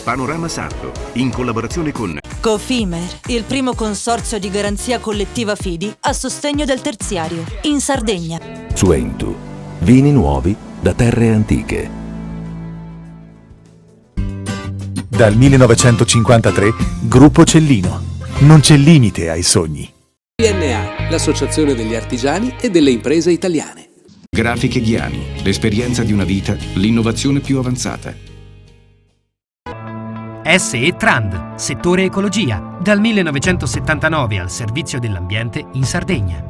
Panorama Sardo, in collaborazione con Cofimer, il primo consorzio di garanzia collettiva fidi a sostegno del terziario, in Sardegna. Suentu, vini nuovi da terre antiche. Dal 1953, Gruppo Cellino. Non c'è limite ai sogni. PNA, l'associazione degli artigiani e delle imprese italiane. Grafiche Ghiani, l'esperienza di una vita, l'innovazione più avanzata. SE Trand, settore ecologia, dal 1979 al servizio dell'ambiente in Sardegna.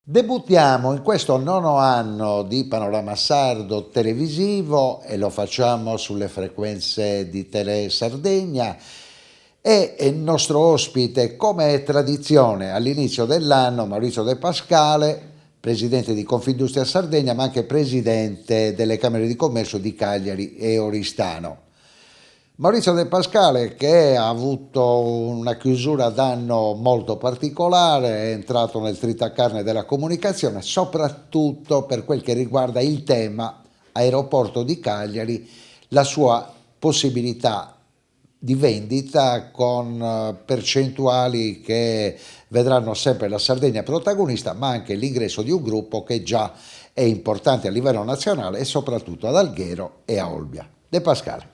Debuttiamo in questo 9° anno di Panorama Sardo televisivo e lo facciamo sulle frequenze di Tele Sardegna e il nostro ospite, come è tradizione all'inizio dell'anno, Maurizio De Pascale, presidente di Confindustria Sardegna ma anche presidente delle Camere di Commercio di Cagliari e Oristano. Maurizio De Pascale, che ha avuto una chiusura d'anno molto particolare, è entrato nel tritacarne della comunicazione, soprattutto per quel che riguarda il tema aeroporto di Cagliari, la sua possibilità di vendita con percentuali che vedranno sempre la Sardegna protagonista, ma anche l'ingresso di un gruppo che già è importante a livello nazionale e soprattutto ad Alghero e a Olbia. De Pascale.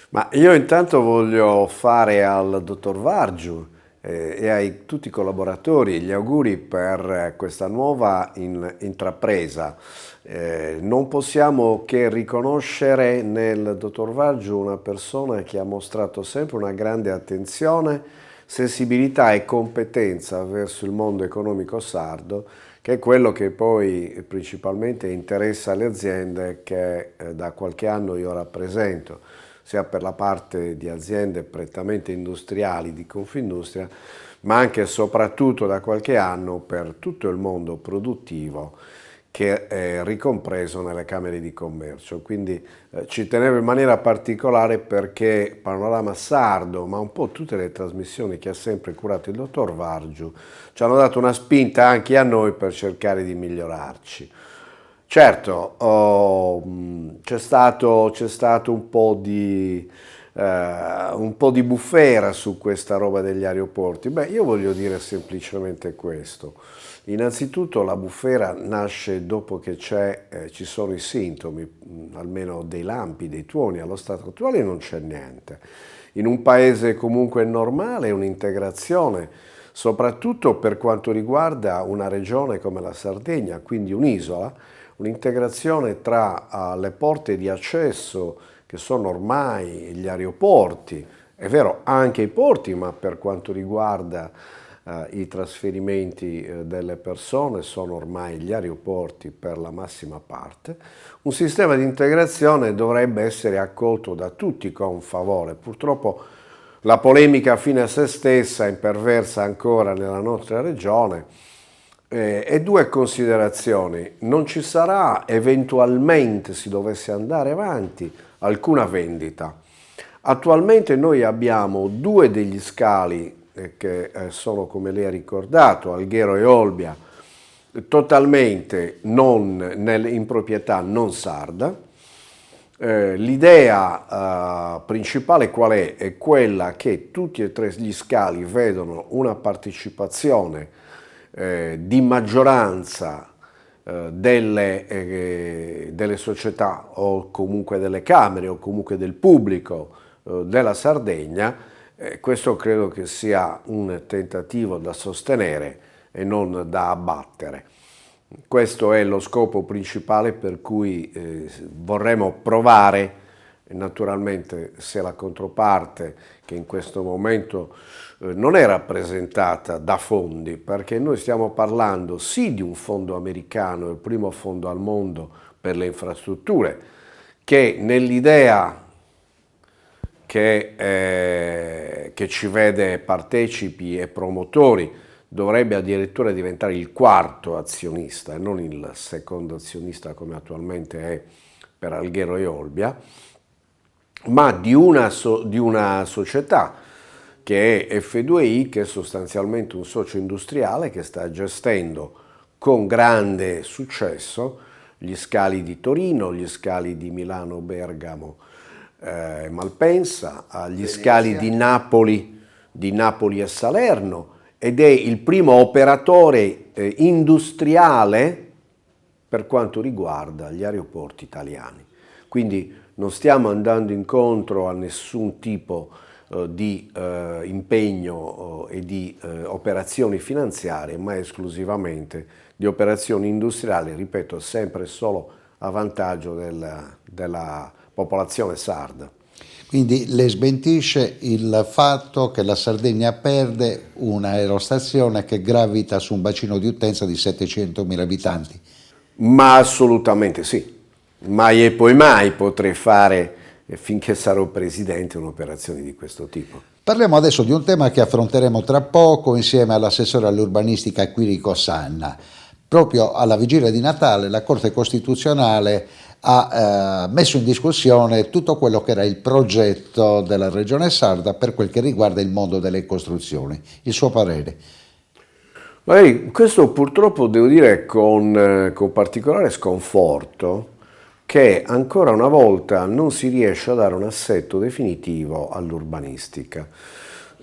Ma io intanto voglio fare al dottor Vargiu e ai tutti i collaboratori gli auguri per questa nuova intrapresa. Non possiamo che riconoscere nel dottor Vargiu una persona che ha mostrato sempre una grande attenzione, sensibilità e competenza verso il mondo economico sardo, che è quello che poi principalmente interessa le aziende che da qualche anno io rappresento, sia per la parte di aziende prettamente industriali di Confindustria, ma anche e soprattutto da qualche anno per tutto il mondo produttivo che è ricompreso nelle Camere di Commercio. Quindi ci tenevo in maniera particolare perché Panorama Sardo, ma un po' tutte le trasmissioni che ha sempre curato il dottor Vargiu, ci hanno dato una spinta anche a noi per cercare di migliorarci. Certo, c'è stato un po' di bufera su questa roba degli aeroporti. Beh, io voglio dire semplicemente questo. Innanzitutto la bufera nasce dopo che ci sono i sintomi, almeno dei lampi, dei tuoni. Allo stato attuale non c'è niente. In un paese comunque normale un'integrazione, soprattutto per quanto riguarda una regione come la Sardegna, quindi un'isola, un'integrazione tra le porte di accesso che sono ormai gli aeroporti, è vero anche i porti, ma per quanto riguarda i trasferimenti delle persone sono ormai gli aeroporti per la massima parte. Un sistema di integrazione dovrebbe essere accolto da tutti con favore. Purtroppo la polemica fine a se stessa è imperversa ancora nella nostra regione. E due considerazioni: non ci sarà eventualmente, se dovesse andare avanti, alcuna vendita. Attualmente noi abbiamo due degli scali che sono, come lei ha ricordato, Alghero e Olbia, totalmente in proprietà non sarda. L'idea principale qual è? È quella che tutti e tre gli scali vedono una partecipazione di maggioranza delle società o comunque delle camere o comunque del pubblico della Sardegna. Questo credo che sia un tentativo da sostenere e non da abbattere. Questo è lo scopo principale per cui vorremmo provare E naturalmente se la controparte, che in questo momento non è rappresentata da fondi, perché noi stiamo parlando sì di un fondo americano, il primo fondo al mondo per le infrastrutture, che nell'idea che ci vede partecipi e promotori dovrebbe addirittura diventare il quarto azionista e non il secondo azionista come attualmente è per Alghero e Olbia, ma di una società che è F2I, che è sostanzialmente un socio industriale che sta gestendo con grande successo gli scali di Torino, gli scali di Milano, Bergamo e Malpensa, gli scali di Napoli e Salerno, ed è il primo operatore industriale per quanto riguarda gli aeroporti italiani. Quindi non stiamo andando incontro a nessun tipo di impegno e di operazioni finanziarie, ma esclusivamente di operazioni industriali, ripeto, sempre e solo a vantaggio della popolazione sarda. Quindi le smentisce il fatto che la Sardegna perde un'aerostazione che gravita su un bacino di utenza di 700.000 abitanti? Ma assolutamente sì. Mai e poi mai potrei fare, finché sarò presidente, un'operazione di questo tipo. Parliamo adesso di un tema che affronteremo tra poco insieme all'assessore all'urbanistica Quirico Sanna. Proprio alla vigilia di Natale la Corte Costituzionale ha messo in discussione tutto quello che era il progetto della Regione Sarda per quel che riguarda il mondo delle costruzioni. Il suo parere? Questo purtroppo devo dire con particolare sconforto, che ancora una volta non si riesce a dare un assetto definitivo all'urbanistica.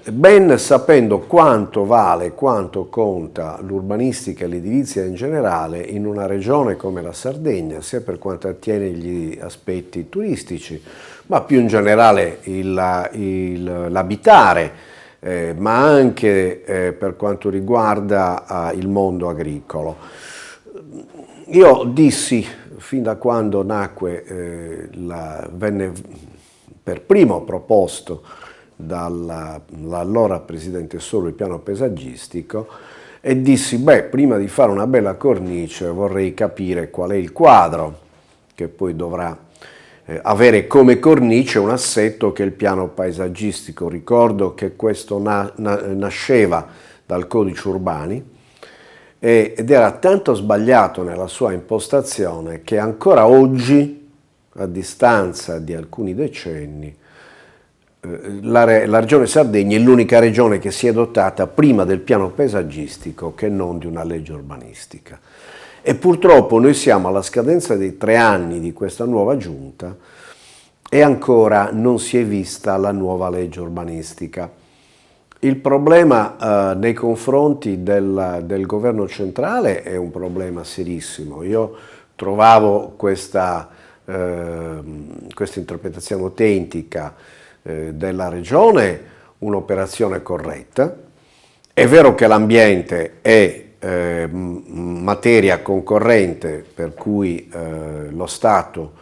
Ben sapendo quanto vale, quanto conta l'urbanistica e l'edilizia in generale in una regione come la Sardegna, sia per quanto attiene gli aspetti turistici, ma più in generale l'abitare, ma anche per quanto riguarda il mondo agricolo. Io dissi, fin da quando nacque, venne per primo proposto dall'allora presidente Solo il piano paesaggistico, e dissi, prima di fare una bella cornice vorrei capire qual è il quadro che poi dovrà avere come cornice un assetto che è il piano paesaggistico. Ricordo che questo nasceva dal codice urbani ed era tanto sbagliato nella sua impostazione che ancora oggi, a distanza di alcuni decenni, la regione Sardegna è l'unica regione che si è dotata prima del piano paesaggistico che non di una legge urbanistica. E purtroppo noi siamo alla scadenza dei 3 anni di questa nuova giunta e ancora non si è vista la nuova legge urbanistica. Il problema nei confronti del governo centrale è un problema serissimo. Io trovavo questa interpretazione autentica della regione un'operazione corretta. È vero che l'ambiente è materia concorrente, per cui lo Stato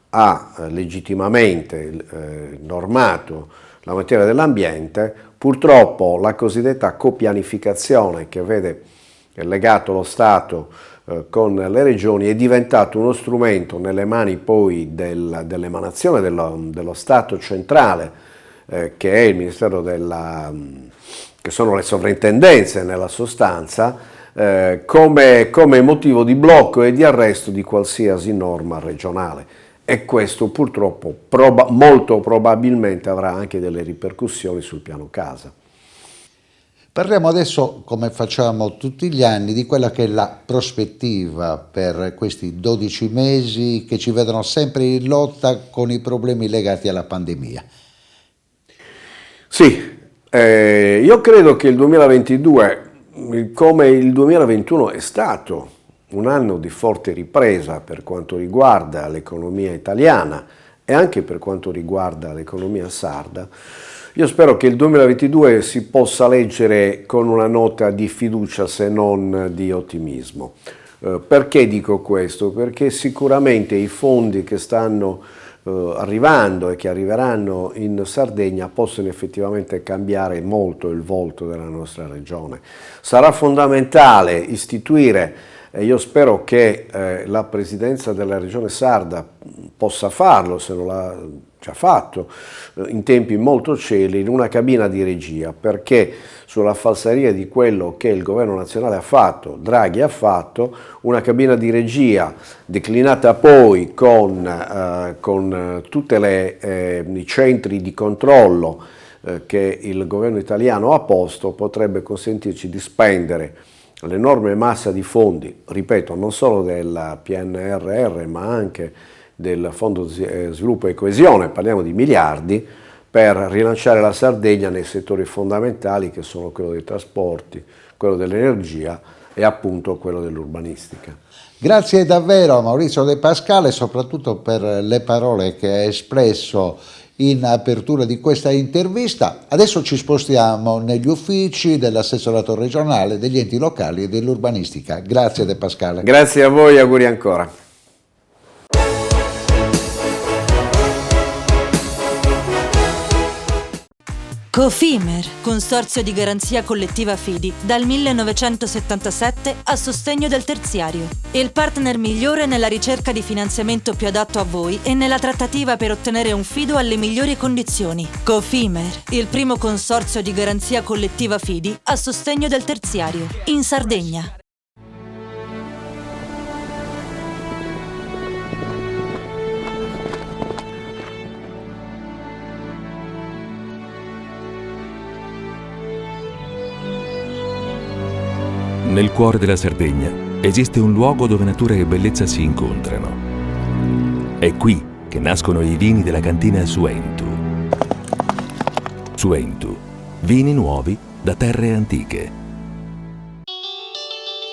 ha legittimamente normato la materia dell'ambiente. Purtroppo la cosiddetta copianificazione, che vede legato lo Stato con le regioni, è diventato uno strumento nelle mani poi dell'emanazione dello Stato centrale, che è il Ministero che sono le sovrintendenze nella sostanza, come motivo di blocco e di arresto di qualsiasi norma regionale. E questo purtroppo molto probabilmente avrà anche delle ripercussioni sul piano casa. Parliamo adesso, come facciamo tutti gli anni, di quella che è la prospettiva per questi 12 mesi che ci vedono sempre in lotta con i problemi legati alla pandemia. Sì, io credo che il 2022, come il 2021, è stato un anno di forte ripresa per quanto riguarda l'economia italiana e anche per quanto riguarda l'economia sarda. Io spero che il 2022 si possa leggere con una nota di fiducia, se non di ottimismo. Perché dico questo? Perché sicuramente i fondi che stanno arrivando e che arriveranno in Sardegna possono effettivamente cambiare molto il volto della nostra regione. Sarà fondamentale istituire, e io spero che la Presidenza della Regione Sarda possa farlo, se non l'ha già fatto, in tempi molto celeri, in una cabina di regia, perché sulla falsariga di quello che il governo nazionale ha fatto, Draghi ha fatto, una cabina di regia declinata poi con tutti i centri di controllo che il governo italiano ha posto, potrebbe consentirci di spendere l'enorme massa di fondi, ripeto, non solo del PNRR ma anche del Fondo Sviluppo e Coesione, parliamo di miliardi, per rilanciare la Sardegna nei settori fondamentali che sono quello dei trasporti, quello dell'energia e appunto quello dell'urbanistica. Grazie davvero a Maurizio De Pascale, soprattutto per le parole che ha espresso in apertura di questa intervista. Adesso ci spostiamo negli uffici dell'assessorato regionale, degli enti locali e dell'urbanistica. Grazie De Pascale. Grazie a voi, auguri ancora. Cofimer, consorzio di garanzia collettiva Fidi, dal 1977 a sostegno del terziario. Il partner migliore nella ricerca di finanziamento più adatto a voi e nella trattativa per ottenere un fido alle migliori condizioni. Cofimer, il primo consorzio di garanzia collettiva Fidi a sostegno del terziario, in Sardegna. Nel cuore della Sardegna esiste un luogo dove natura e bellezza si incontrano. È qui che nascono i vini della cantina Suentu. Suentu, vini nuovi da terre antiche.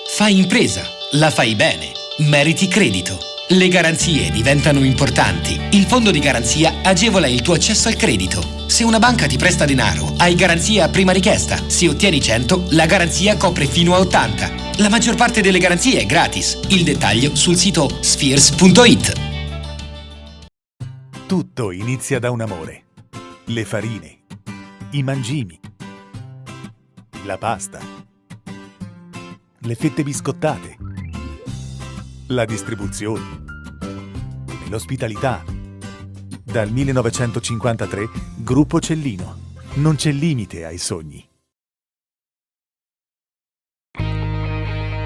Fai impresa, la fai bene, meriti credito. Le garanzie diventano importanti. Il fondo di garanzia agevola il tuo accesso al credito. Se una banca ti presta denaro, hai garanzia a prima richiesta. Se ottieni 100, la garanzia copre fino a 80. La maggior parte delle garanzie è gratis. Il dettaglio sul sito spheres.it. Tutto inizia da un amore. Le farine, i mangimi, la pasta, le fette biscottate, la distribuzione, l'ospitalità. Dal 1953, Gruppo Cellino. Non c'è limite ai sogni.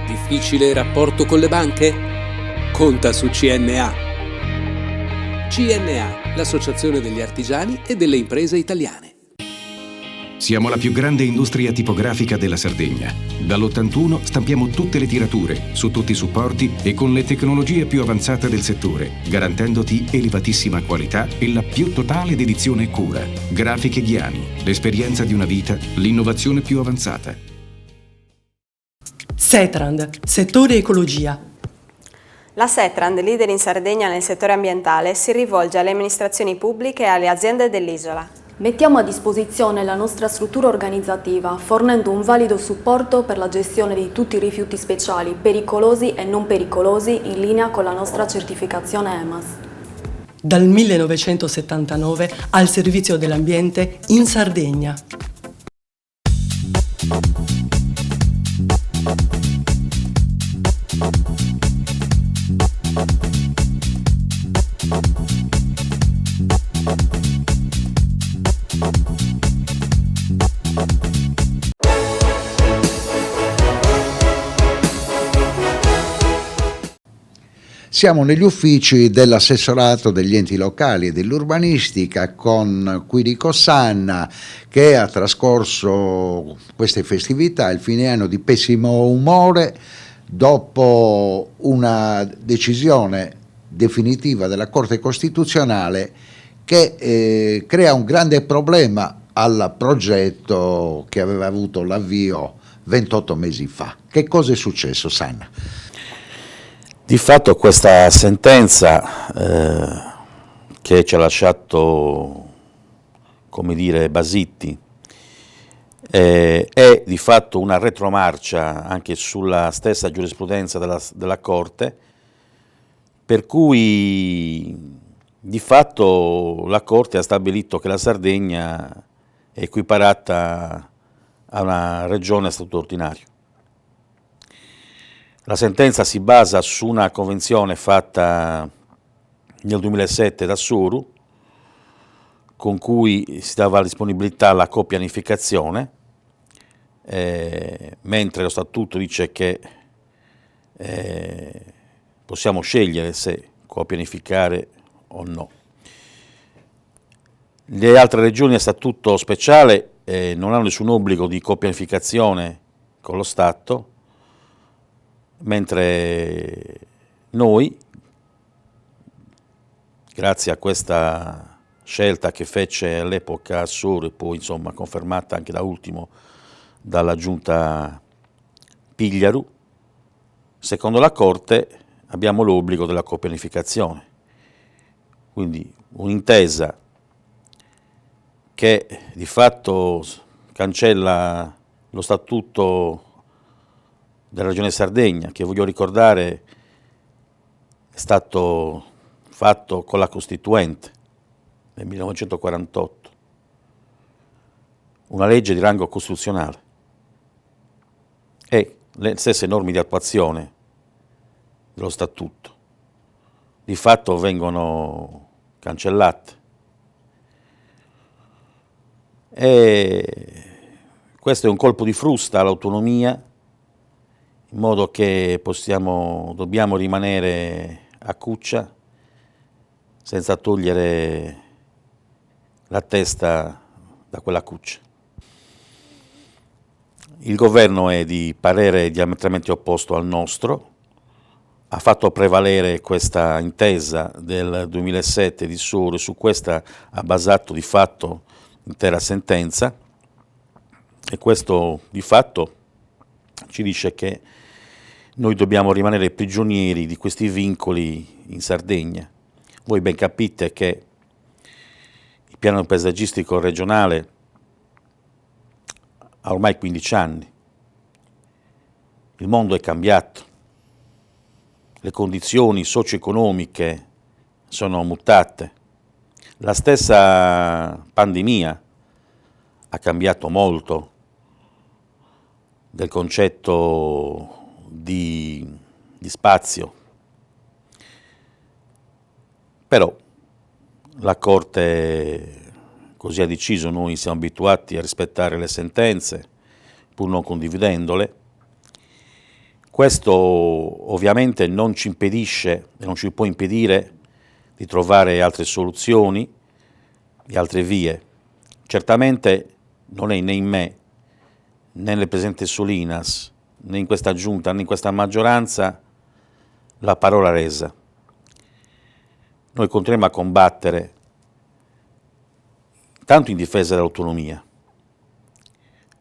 Difficile rapporto con le banche? Conta su CNA. CNA, l'associazione degli artigiani e delle imprese italiane. Siamo la più grande industria tipografica della Sardegna. Dall'81 stampiamo tutte le tirature, su tutti i supporti e con le tecnologie più avanzate del settore, garantendoti elevatissima qualità e la più totale dedizione e cura. Grafiche Ghiani, l'esperienza di una vita, l'innovazione più avanzata. Setrand, settore ecologia. La Setrand, leader in Sardegna nel settore ambientale, si rivolge alle amministrazioni pubbliche e alle aziende dell'isola. Mettiamo a disposizione la nostra struttura organizzativa, fornendo un valido supporto per la gestione di tutti i rifiuti speciali, pericolosi e non pericolosi, in linea con la nostra certificazione EMAS. Dal 1979 al servizio dell'ambiente in Sardegna. Siamo negli uffici dell'assessorato degli enti locali e dell'urbanistica con Quirico Sanna, che ha trascorso queste festività, il fine anno, di pessimo umore dopo una decisione definitiva della Corte Costituzionale che crea un grande problema al progetto che aveva avuto l'avvio 28 mesi fa. Che cosa è successo, Sanna? Di fatto questa sentenza che ci ha lasciato, come dire, basiti, è di fatto una retromarcia anche sulla stessa giurisprudenza della Corte, per cui di fatto la Corte ha stabilito che la Sardegna è equiparata a una regione a statuto ordinario. La sentenza si basa su una convenzione fatta nel 2007 da Suru, con cui si dava disponibilità alla copianificazione, mentre lo statuto dice che possiamo scegliere se copianificare o no. Le altre regioni a statuto speciale non hanno nessun obbligo di copianificazione con lo Stato, mentre noi, grazie a questa scelta che fece all'epoca Suru e poi insomma confermata anche da ultimo dalla giunta Pigliaru, secondo la Corte abbiamo l'obbligo della copianificazione, quindi un'intesa che di fatto cancella lo statuto della Regione Sardegna, che voglio ricordare è stato fatto con la Costituente nel 1948, una legge di rango costituzionale, e le stesse norme di attuazione dello statuto di fatto vengono cancellate. E questo è un colpo di frusta all'autonomia, in modo che dobbiamo rimanere a cuccia senza togliere la testa da quella cuccia. Il governo è di parere diametralmente opposto al nostro, ha fatto prevalere questa intesa del 2007 di Suru e su questa ha basato di fatto l'intera sentenza, e questo di fatto ci dice che noi dobbiamo rimanere prigionieri di questi vincoli in Sardegna. Voi ben capite che il piano paesaggistico regionale ha ormai 15 anni, il mondo è cambiato, le condizioni socio-economiche sono mutate, la stessa pandemia ha cambiato molto del concetto di spazio, però la Corte così ha deciso, noi siamo abituati a rispettare le sentenze pur non condividendole. Questo ovviamente non ci impedisce e non ci può impedire di trovare altre soluzioni e altre vie. Certamente non è né in me, né nel presidente Solinas, né in questa giunta, né in questa maggioranza la parola resa. Noi continueremo a combattere tanto in difesa dell'autonomia,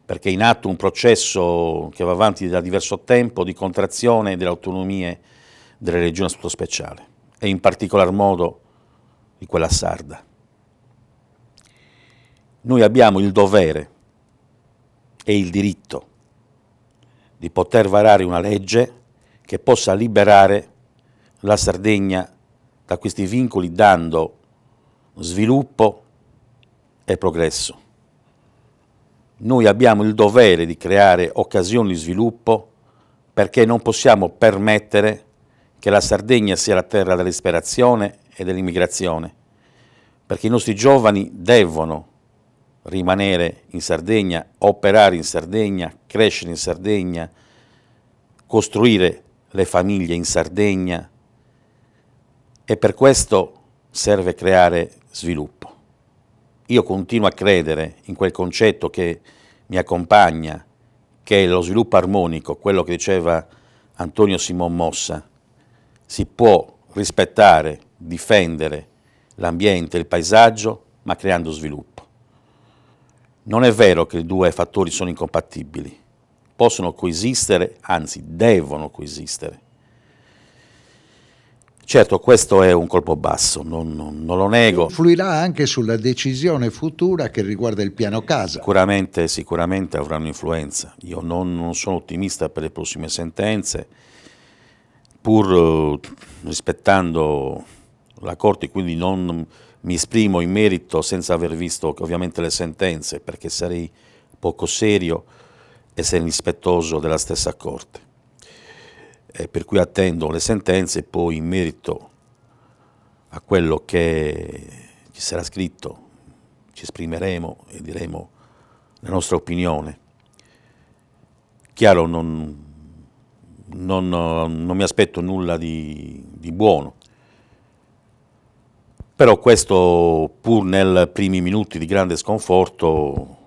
perché è in atto un processo che va avanti da diverso tempo di contrazione delle autonomie delle regioni a statuto speciale, e in particolar modo di quella sarda. Noi abbiamo il dovere e il diritto di poter varare una legge che possa liberare la Sardegna da questi vincoli, dando sviluppo e progresso. Noi abbiamo il dovere di creare occasioni di sviluppo, perché non possiamo permettere che la Sardegna sia la terra della disperazione e dell'immigrazione, perché i nostri giovani devono rimanere in Sardegna, operare in Sardegna, crescere in Sardegna, costruire le famiglie in Sardegna, e per questo serve creare sviluppo. Io continuo a credere in quel concetto che mi accompagna, che è lo sviluppo armonico, quello che diceva Antonio Simon Mossa. Si può rispettare, difendere l'ambiente, il paesaggio, ma creando sviluppo. Non è vero che i due fattori sono incompatibili, possono coesistere, anzi devono coesistere. Certo, questo è un colpo basso, non lo nego. Influirà anche sulla decisione futura che riguarda il piano casa. Sicuramente avranno influenza. Io non sono ottimista per le prossime sentenze, pur rispettando la Corte, quindi non mi esprimo in merito senza aver visto ovviamente le sentenze, perché sarei poco serio e sarei rispettoso della stessa Corte. Per cui attendo le sentenze e poi in merito a quello che ci sarà scritto ci esprimeremo e diremo la nostra opinione. Chiaro, non mi aspetto nulla di buono, però questo, pur nei primi minuti di grande sconforto,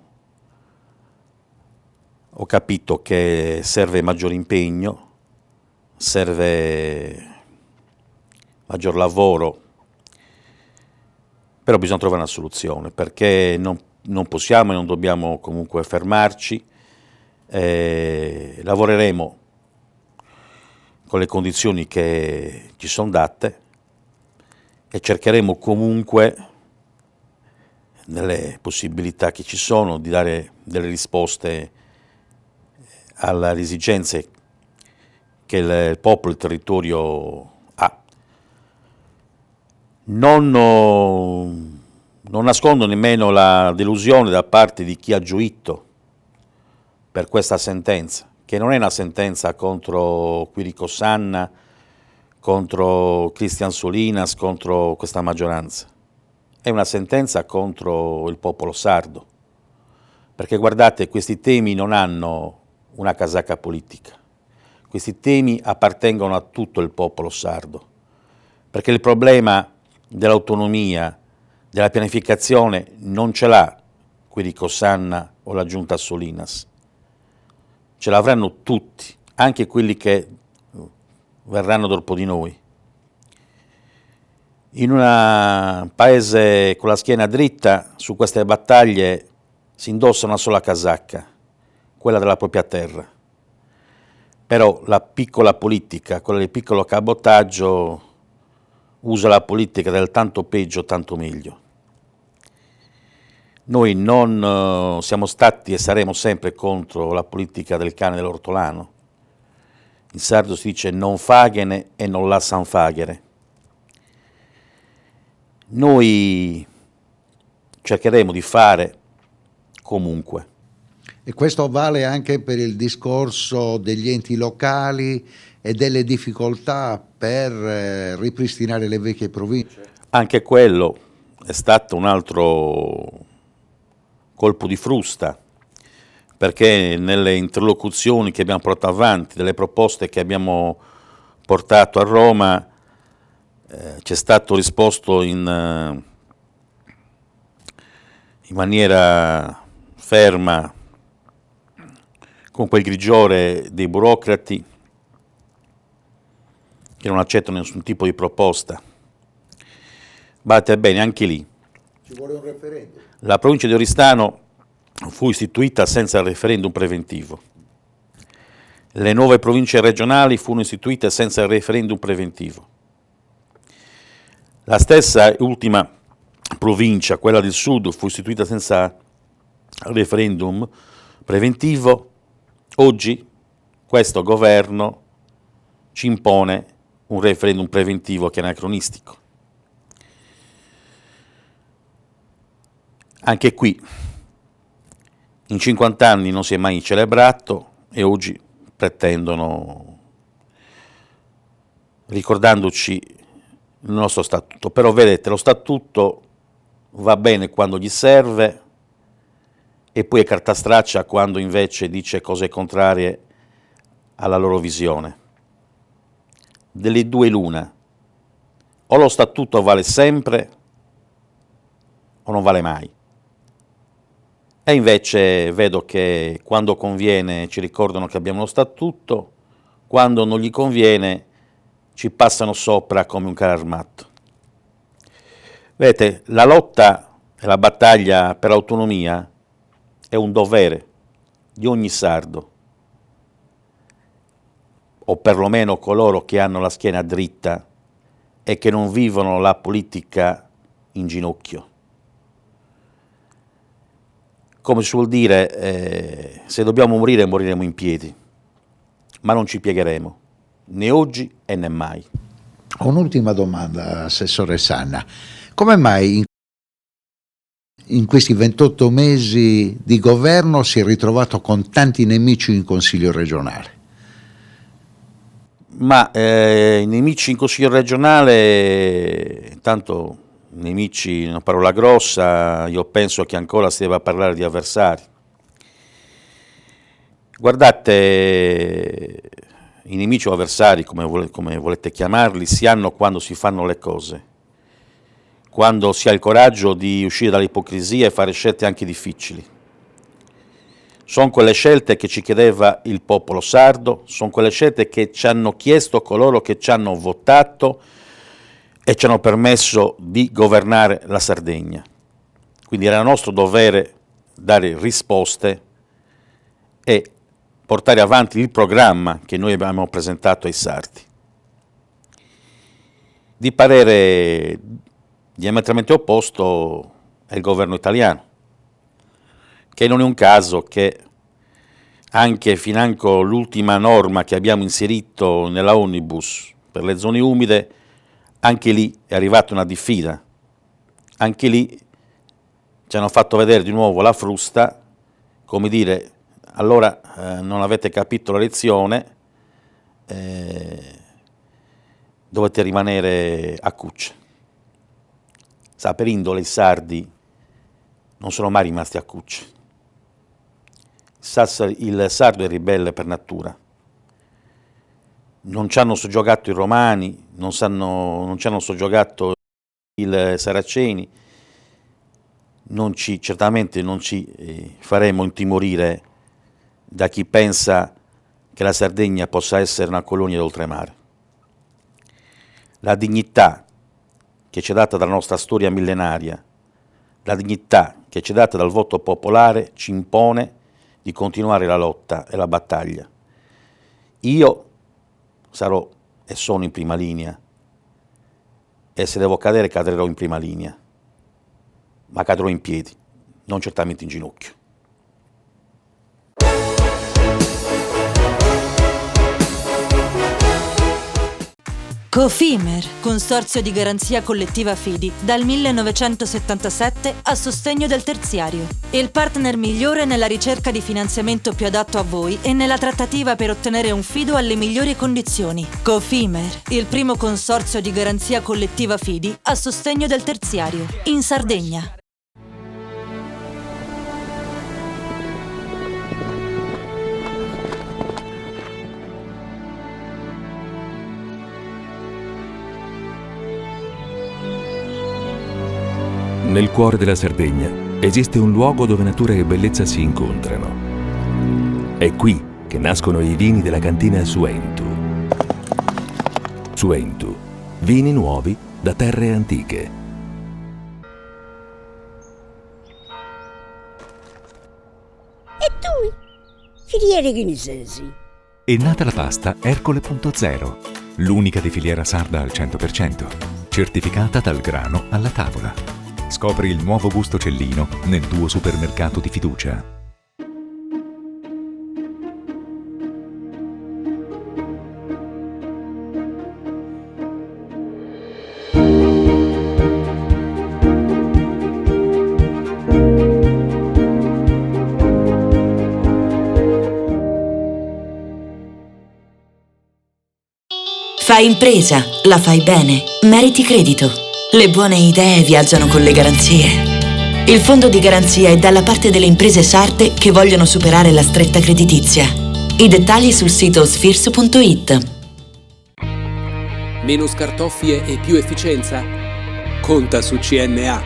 ho capito che serve maggior impegno, serve maggior lavoro, però bisogna trovare una soluzione, perché non possiamo e non dobbiamo comunque fermarci. Lavoreremo con le condizioni che ci sono date e cercheremo comunque, nelle possibilità che ci sono, di dare delle risposte alle esigenze che il popolo e il territorio ha. Non nascondo nemmeno la delusione da parte di chi ha gioito per questa sentenza, che non è una sentenza contro Quirico Sanna, contro Cristian Solinas, contro questa maggioranza. È una sentenza contro il popolo sardo, perché guardate, questi temi non hanno una casacca politica, questi temi appartengono a tutto il popolo sardo, perché il problema dell'autonomia, della pianificazione non ce l'ha Quirico Sanna o la giunta Solinas, ce l'avranno tutti, anche quelli che verranno dopo di noi. In un paese con la schiena dritta, su queste battaglie si indossa una sola casacca, quella della propria terra. Però la piccola politica, quella del piccolo cabotaggio, usa la politica del tanto peggio, tanto meglio. Noi non siamo stati e saremo sempre contro la politica del cane dell'ortolano. In sardo si dice non faghene e non lassan faghere. Noi cercheremo di fare comunque. E questo vale anche per il discorso degli enti locali e delle difficoltà per ripristinare le vecchie province? Anche quello è stato un altro colpo di frusta, perché nelle interlocuzioni che abbiamo portato avanti, delle proposte che abbiamo portato a Roma, c'è stato risposto in maniera ferma, con quel grigiore dei burocrati che non accettano nessun tipo di proposta. Badate bene, anche lì. Ci vuole un referendum. La provincia di Oristano fu istituita senza referendum preventivo. Le nuove province regionali furono istituite senza referendum preventivo. La stessa ultima provincia, quella del sud, fu istituita senza referendum preventivo. Oggi questo governo ci impone un referendum preventivo che è anacronistico. Anche qui, in 50 anni non si è mai celebrato e oggi pretendono, ricordandoci il nostro statuto. Però vedete, lo statuto va bene quando gli serve e poi è carta straccia quando invece dice cose contrarie alla loro visione. Delle due l'una, o lo statuto vale sempre o non vale mai. E invece vedo che quando conviene ci ricordano che abbiamo lo statuto, quando non gli conviene ci passano sopra come un carro armato. Vedete, la lotta e la battaglia per l'autonomia è un dovere di ogni sardo, o perlomeno coloro che hanno la schiena dritta e che non vivono la politica in ginocchio. Come si suol dire, se dobbiamo morire, moriremo in piedi, ma non ci piegheremo, né oggi e né mai. Un'ultima domanda, Assessore Sanna. Come mai in questi 28 mesi di governo si è ritrovato con tanti nemici in Consiglio regionale? Ma i nemici in Consiglio regionale, intanto nemici è una parola grossa, io penso che ancora si debba parlare di avversari. Guardate, i nemici o avversari, come volete chiamarli, si hanno quando si fanno le cose, quando si ha il coraggio di uscire dall'ipocrisia e fare scelte anche difficili. Sono quelle scelte che ci chiedeva il popolo sardo, sono quelle scelte che ci hanno chiesto coloro che ci hanno votato e ci hanno permesso di governare la Sardegna. Quindi era nostro dovere dare risposte e portare avanti il programma che noi abbiamo presentato ai sardi. Di parere diametralmente opposto è il governo italiano, che non è un caso che anche financo l'ultima norma che abbiamo inserito nella Omnibus per le zone umide, anche lì è arrivata una diffida, anche lì ci hanno fatto vedere di nuovo la frusta, come dire, allora non avete capito la lezione, dovete rimanere a cuccia. Sa, per indole i sardi non sono mai rimasti a cuccia. Il sardo è ribelle per natura. Non ci hanno soggiogato i romani, non ci hanno soggiogato i saraceni, certamente non ci faremo intimorire da chi pensa che la Sardegna possa essere una colonia d'oltremare. La dignità che ci è data dalla nostra storia millenaria, la dignità che ci è data dal voto popolare ci impone di continuare la lotta e la battaglia. Io sarò e sono in prima linea e se devo cadere cadrò in prima linea, ma cadrò in piedi, non certamente in ginocchio. Cofimer, Consorzio di Garanzia Collettiva Fidi, dal 1977 a sostegno del terziario. Il partner migliore nella ricerca di finanziamento più adatto a voi e nella trattativa per ottenere un fido alle migliori condizioni. Cofimer, il primo consorzio di garanzia collettiva Fidi a sostegno del terziario, in Sardegna. Nel cuore della Sardegna esiste un luogo dove natura e bellezza si incontrano. È qui che nascono i vini della cantina Suentu. Suentu, vini nuovi da terre antiche. E tu? Filiere guinisesi. È nata la pasta Ercole.0, l'unica di filiera sarda al 100%, certificata dal grano alla tavola. Scopri il nuovo gusto Cellino nel tuo supermercato di fiducia. Fai impresa, la fai bene, meriti credito. Le buone idee viaggiano con le garanzie. Il fondo di garanzia è dalla parte delle imprese sarde che vogliono superare la stretta creditizia. I dettagli sul sito sfirso.it. Meno scartoffie e più efficienza? Conta su CNA.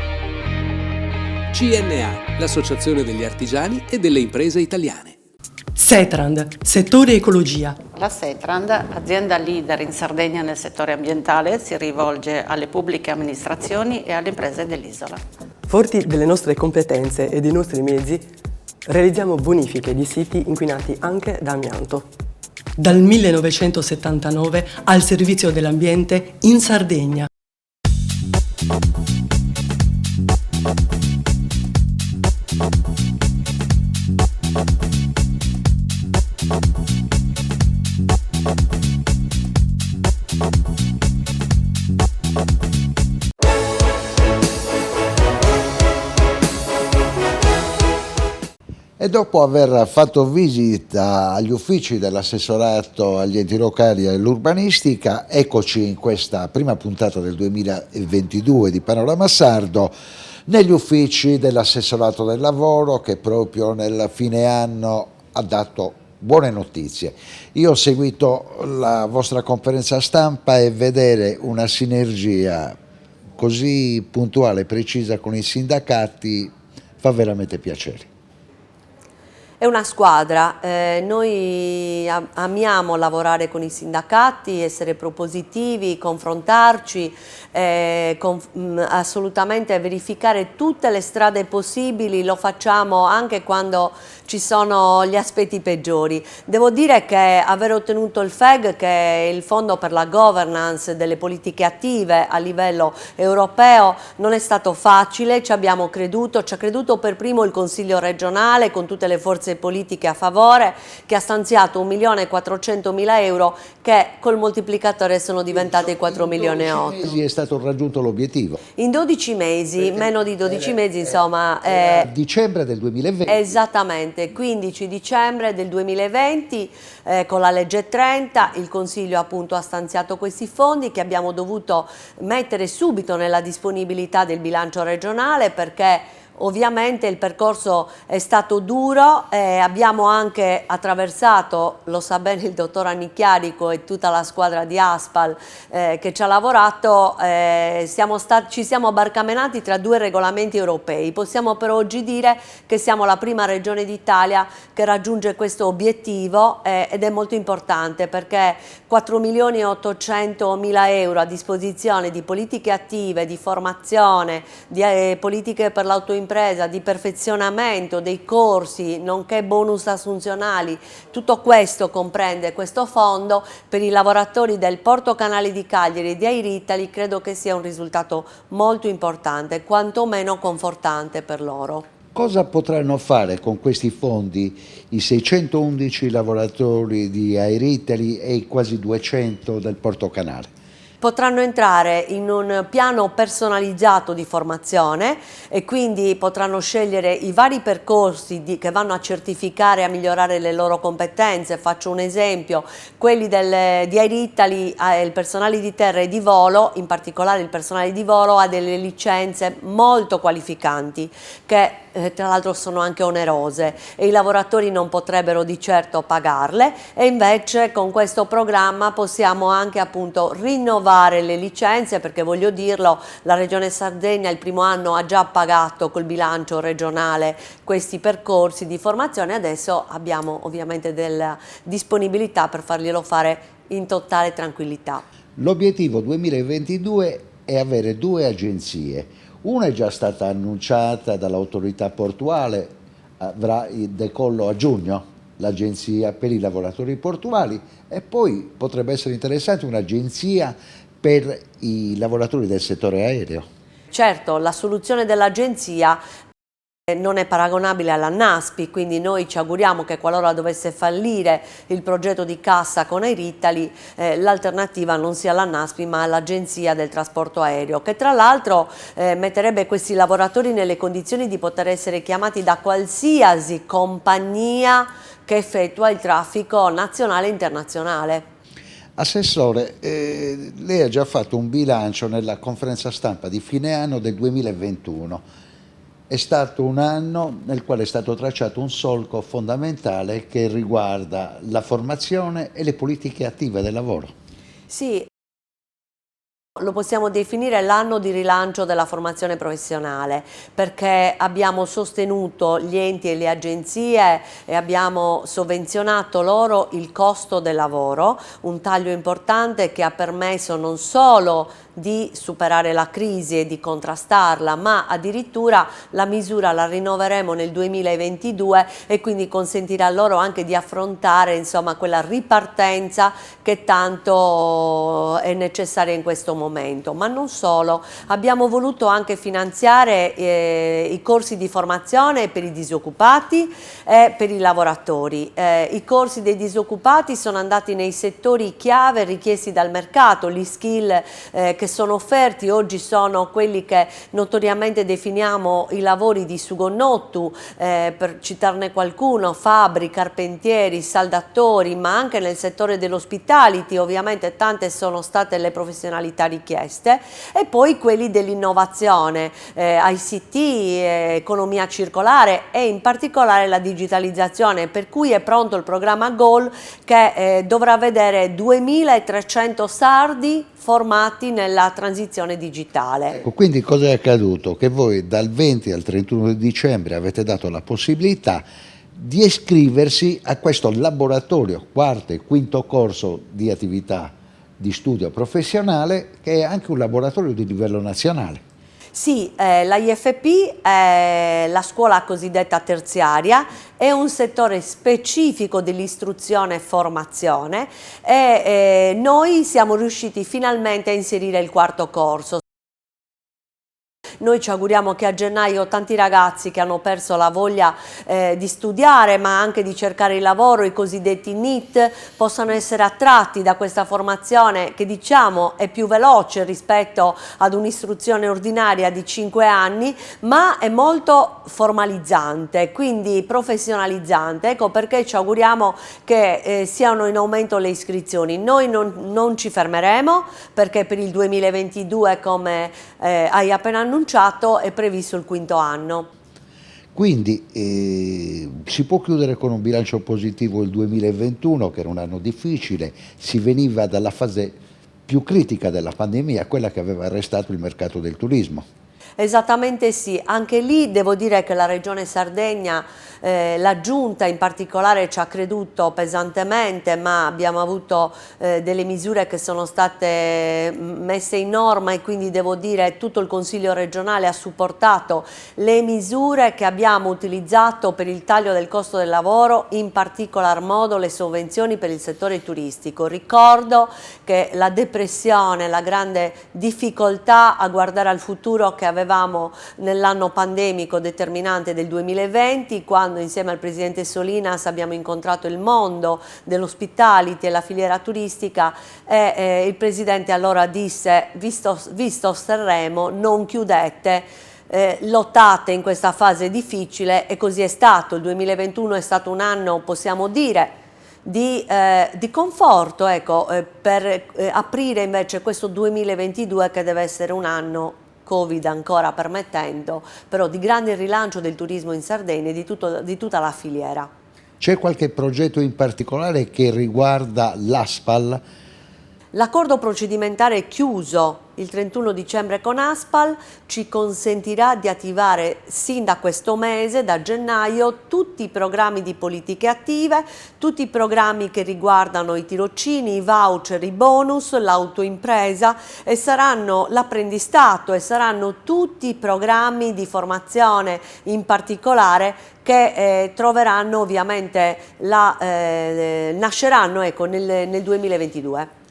CNA, l'associazione degli artigiani e delle imprese italiane. Setrand, settore ecologia. La Setrand, azienda leader in Sardegna nel settore ambientale, si rivolge alle pubbliche amministrazioni e alle imprese dell'isola. Forti delle nostre competenze e dei nostri mezzi, realizziamo bonifiche di siti inquinati anche da amianto. Dal 1979 al servizio dell'ambiente in Sardegna. E dopo aver fatto visita agli uffici dell'assessorato agli enti locali e all'urbanistica, eccoci in questa prima puntata del 2022 di Panorama Sardo, negli uffici dell'assessorato del lavoro, che proprio nel fine anno ha dato buone notizie. Io ho seguito la vostra conferenza stampa e vedere una sinergia così puntuale e precisa con i sindacati fa veramente piacere. È una squadra, noi amiamo lavorare con i sindacati, essere propositivi, confrontarci, assolutamente verificare tutte le strade possibili, lo facciamo anche quando ci sono gli aspetti peggiori. Devo dire che aver ottenuto il FEG, che è il Fondo per la Governance delle Politiche Attive a livello europeo, non è stato facile, ci abbiamo creduto, ci ha creduto per primo il Consiglio regionale con tutte le forze politiche a favore, che ha stanziato 1.400.000 euro che col moltiplicatore sono diventati 4,8 milioni. In 12 mesi è stato raggiunto l'obiettivo. In 12 mesi, meno di 12 mesi, insomma. Dicembre del 2020. Esattamente, 15 dicembre del 2020 con la legge 30 il Consiglio appunto ha stanziato questi fondi che abbiamo dovuto mettere subito nella disponibilità del bilancio regionale, perché ovviamente il percorso è stato duro, abbiamo anche attraversato, lo sa bene il dottor Annicchiarico e tutta la squadra di Aspal che ci ha lavorato, ci siamo barcamenati tra due regolamenti europei. Possiamo per oggi dire che siamo la prima regione d'Italia che raggiunge questo obiettivo ed è molto importante, perché 4.800.000 euro a disposizione di politiche attive, di formazione, di politiche per l'autoimpresa, di perfezionamento dei corsi, nonché bonus assunzionali, tutto questo comprende questo fondo per i lavoratori del Porto Canale di Cagliari e di Air Italy. Credo che sia un risultato molto importante, quantomeno confortante per loro. Cosa potranno fare con questi fondi i 611 lavoratori di Air Italy e i quasi 200 del Porto Canale? Potranno entrare in un piano personalizzato di formazione e quindi potranno scegliere i vari percorsi che vanno a certificare e a migliorare le loro competenze. Faccio un esempio: quelli di Air Italy, il personale di terra e di volo, in particolare il personale di volo, ha delle licenze molto qualificanti che tra l'altro sono anche onerose e i lavoratori non potrebbero di certo pagarle, e invece con questo programma possiamo anche appunto rinnovare le licenze, perché voglio dirlo, la Regione Sardegna il primo anno ha già pagato col bilancio regionale questi percorsi di formazione, adesso abbiamo ovviamente della disponibilità per farglielo fare in totale tranquillità. L'obiettivo 2022 è avere 2 agenzie. Una è già stata annunciata dall'autorità portuale, avrà il decollo a giugno, l'agenzia per i lavoratori portuali, e poi potrebbe essere interessante un'agenzia per i lavoratori del settore aereo. Certo, la soluzione dell'agenzia non è paragonabile alla NASPI, quindi noi ci auguriamo che qualora dovesse fallire il progetto di cassa con Air Italy, l'alternativa non sia la NASPI ma l'Agenzia del Trasporto Aereo, che tra l'altro metterebbe questi lavoratori nelle condizioni di poter essere chiamati da qualsiasi compagnia che effettua il traffico nazionale e internazionale. Assessore, lei ha già fatto un bilancio nella conferenza stampa di fine anno del 2021. È stato un anno nel quale è stato tracciato un solco fondamentale che riguarda la formazione e le politiche attive del lavoro. Sì. Lo possiamo definire l'anno di rilancio della formazione professionale, perché abbiamo sostenuto gli enti e le agenzie e abbiamo sovvenzionato loro il costo del lavoro, un taglio importante che ha permesso non solo di superare la crisi e di contrastarla, ma addirittura la misura la rinnoveremo nel 2022 e quindi consentirà loro anche di affrontare, insomma, quella ripartenza che tanto è necessaria in questo momento. Ma non solo, abbiamo voluto anche finanziare i corsi di formazione per i disoccupati e per i lavoratori. I corsi dei disoccupati sono andati nei settori chiave richiesti dal mercato, gli skill che che sono offerti oggi sono quelli che notoriamente definiamo i lavori di sugonnottu, per citarne qualcuno, fabbri, carpentieri, saldatori, ma anche nel settore dell'hospitality ovviamente tante sono state le professionalità richieste, e poi quelli dell'innovazione, ICT, economia circolare e in particolare la digitalizzazione, per cui è pronto il programma GOL che dovrà vedere 2300 sardi formati nella transizione digitale. Ecco, quindi cosa è accaduto? Che voi dal 20 al 31 dicembre avete dato la possibilità di iscriversi a questo laboratorio, quarto e quinto corso di attività di studio professionale, che è anche un laboratorio di livello nazionale. Sì, la IFP è la scuola cosiddetta terziaria, è un settore specifico dell'istruzione e formazione e noi siamo riusciti finalmente a inserire il quarto corso. Noi ci auguriamo che a gennaio tanti ragazzi che hanno perso la voglia di studiare ma anche di cercare il lavoro, i cosiddetti NEET, possano essere attratti da questa formazione che diciamo è più veloce rispetto ad un'istruzione ordinaria di 5 anni, ma è molto formalizzante, quindi professionalizzante. Ecco perché ci auguriamo che siano in aumento le iscrizioni. Noi non ci fermeremo, perché per il 2022, come hai appena annunciato, è previsto il quinto anno. Quindi si può chiudere con un bilancio positivo il 2021, che era un anno difficile, si veniva dalla fase più critica della pandemia, quella che aveva arrestato il mercato del turismo. Esattamente sì, anche lì devo dire che la Regione Sardegna, la Giunta in particolare ci ha creduto pesantemente, ma abbiamo avuto delle misure che sono state messe in norma e quindi devo dire tutto il Consiglio regionale ha supportato le misure che abbiamo utilizzato per il taglio del costo del lavoro, in particolar modo le sovvenzioni per il settore turistico. Ricordo che la depressione, la grande difficoltà a guardare al futuro che avevamo nell'anno pandemico determinante del 2020, quando insieme al Presidente Solinas abbiamo incontrato il mondo dell'hospitality e la filiera turistica e il Presidente allora disse: visto Sanremo, non chiudete, lottate in questa fase difficile, e così è stato. Il 2021 è stato un anno, possiamo dire, di conforto, ecco, per aprire invece questo 2022 che deve essere un anno, Covid ancora permettendo, però di grande rilancio del turismo in Sardegna e di tutta la filiera. C'è qualche progetto in particolare che riguarda l'ASPAL? L'accordo procedimentale chiuso il 31 dicembre con ASPAL ci consentirà di attivare sin da questo mese, da gennaio, tutti i programmi di politiche attive, tutti i programmi che riguardano i tirocini, i voucher, i bonus, l'autoimpresa e saranno l'apprendistato e saranno tutti i programmi di formazione in particolare che troveranno ovviamente nasceranno, ecco, nel 2022.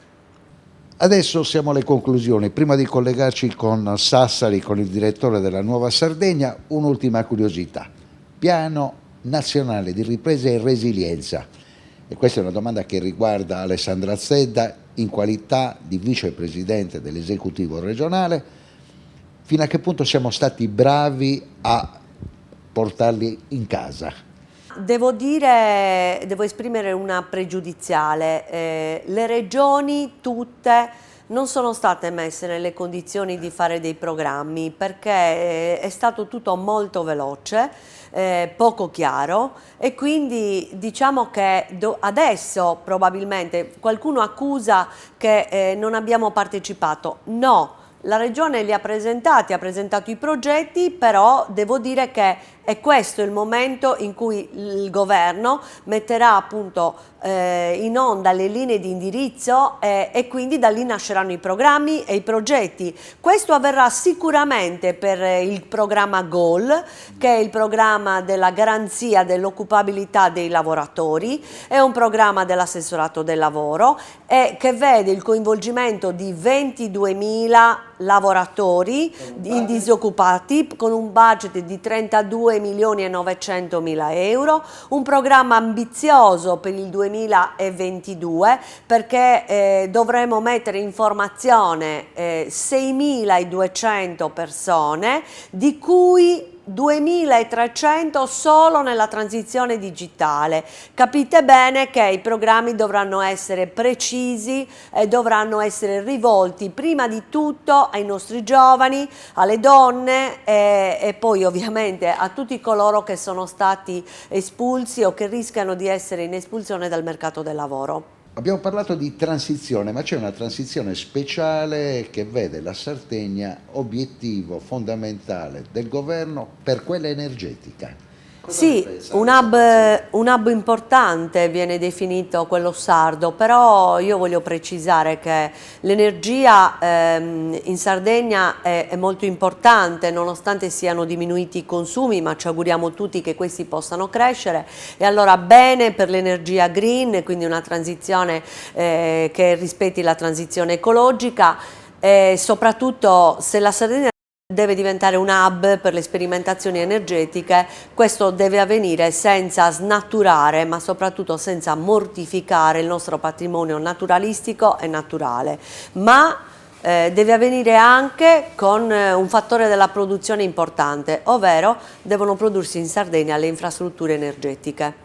Adesso siamo alle conclusioni. Prima di collegarci con Sassari, con il direttore della Nuova Sardegna, un'ultima curiosità. Piano nazionale di ripresa e resilienza. E questa è una domanda che riguarda Alessandra Zedda in qualità di vicepresidente dell'esecutivo regionale. Fino a che punto siamo stati bravi a portarli in casa? Devo esprimere una pregiudiziale. Le regioni tutte non sono state messe nelle condizioni di fare dei programmi perché è stato tutto molto veloce, poco chiaro, e quindi diciamo che adesso probabilmente qualcuno accusa che non abbiamo partecipato. No. La Regione li ha presentati, ha presentato i progetti, però devo dire che è questo il momento in cui il governo metterà appunto in onda le linee di indirizzo e quindi da lì nasceranno i programmi e i progetti. Questo avverrà sicuramente per il programma GOL, che è il programma della garanzia dell'occupabilità dei lavoratori, è un programma dell'assessorato del lavoro e che vede il coinvolgimento di 22.000 lavoratori disoccupati con un budget di 32.900.000 euro, un programma ambizioso per il 2022 2022, perché dovremo mettere in formazione 6.200 persone, di cui 2.300 solo nella transizione digitale. Capite bene che i programmi dovranno essere precisi e dovranno essere rivolti prima di tutto ai nostri giovani, alle donne e poi ovviamente a tutti coloro che sono stati espulsi o che rischiano di essere in espulsione dal mercato del lavoro. Abbiamo parlato di transizione, ma c'è una transizione speciale che vede la Sardegna obiettivo fondamentale del governo per quella energetica. Sì, un hub importante viene definito quello sardo, però io voglio precisare che l'energia in Sardegna è molto importante, nonostante siano diminuiti i consumi, ma ci auguriamo tutti che questi possano crescere, e allora bene per l'energia green, quindi una transizione che rispetti la transizione ecologica, e soprattutto se la Sardegna deve diventare un hub per le sperimentazioni energetiche, questo deve avvenire senza snaturare, ma soprattutto senza mortificare il nostro patrimonio naturalistico e naturale, ma deve avvenire anche con un fattore della produzione importante, ovvero devono prodursi in Sardegna le infrastrutture energetiche.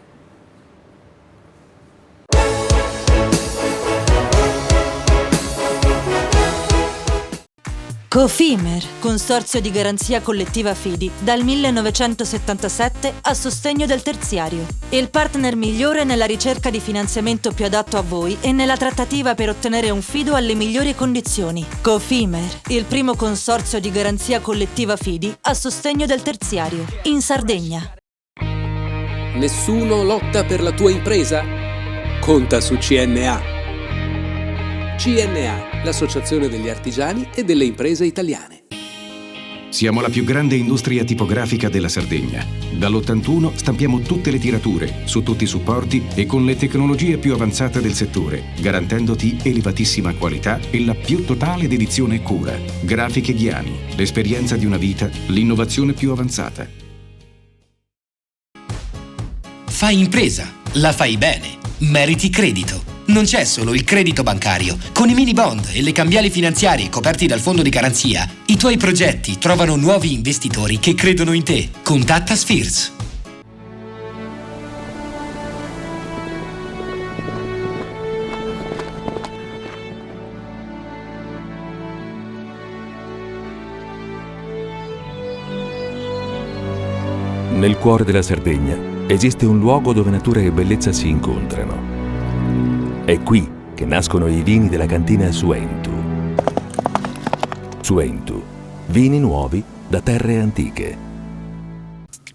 Cofimer, consorzio di garanzia collettiva Fidi, dal 1977 a sostegno del terziario. Il partner migliore nella ricerca di finanziamento più adatto a voi e nella trattativa per ottenere un fido alle migliori condizioni. Cofimer, il primo consorzio di garanzia collettiva Fidi a sostegno del terziario, in Sardegna. Nessuno lotta per la tua impresa? Conta su CNA. CNA, l'associazione degli artigiani e delle imprese italiane. Siamo la più grande industria tipografica della Sardegna. Dall'81 stampiamo tutte le tirature, su tutti i supporti e con le tecnologie più avanzate del settore, garantendoti elevatissima qualità e la più totale dedizione e cura. Grafiche Ghiani, l'esperienza di una vita, l'innovazione più avanzata. Fai impresa, la fai bene, meriti credito. Non c'è solo il credito bancario. Con i mini bond e le cambiali finanziarie coperti dal fondo di garanzia, i tuoi progetti trovano nuovi investitori che credono in te. Contatta Spheres. Nel cuore della Sardegna esiste un luogo dove natura e bellezza si incontrano. È qui che nascono i vini della cantina Suentu. Suentu, vini nuovi da terre antiche.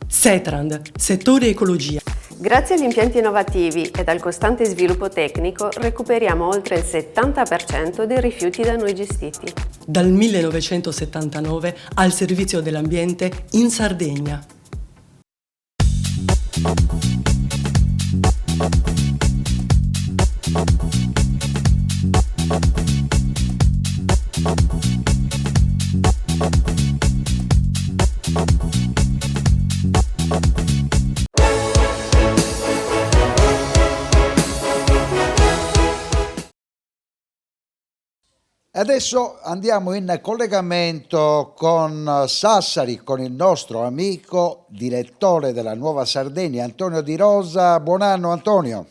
Setrand, settore ecologia. Grazie agli impianti innovativi ed al costante sviluppo tecnico recuperiamo oltre il 70% dei rifiuti da noi gestiti. Dal 1979 al servizio dell'ambiente in Sardegna. Adesso andiamo in collegamento con Sassari, con il nostro amico direttore della Nuova Sardegna, Antonio Di Rosa. Buon anno Antonio.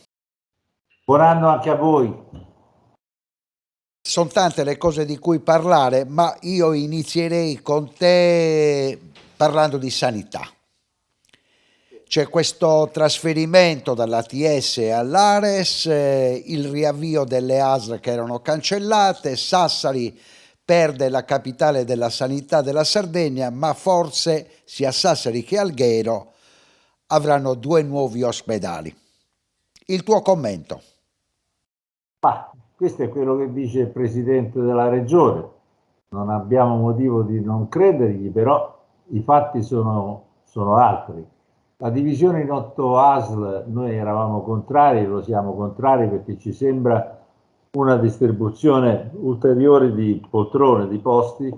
Buon anno anche a voi. Sono tante le cose di cui parlare, ma io inizierei con te parlando di sanità. C'è questo trasferimento dall'ATS all'Ares, il riavvio delle ASL che erano cancellate, Sassari perde la capitale della sanità della Sardegna, ma forse sia Sassari che Alghero avranno 2 nuovi ospedali. Il tuo commento? Questo è quello che dice il Presidente della Regione. Non abbiamo motivo di non credergli, però i fatti sono altri. La divisione in 8 ASL, noi eravamo contrari, lo siamo contrari perché ci sembra una distribuzione ulteriore di poltrone, di posti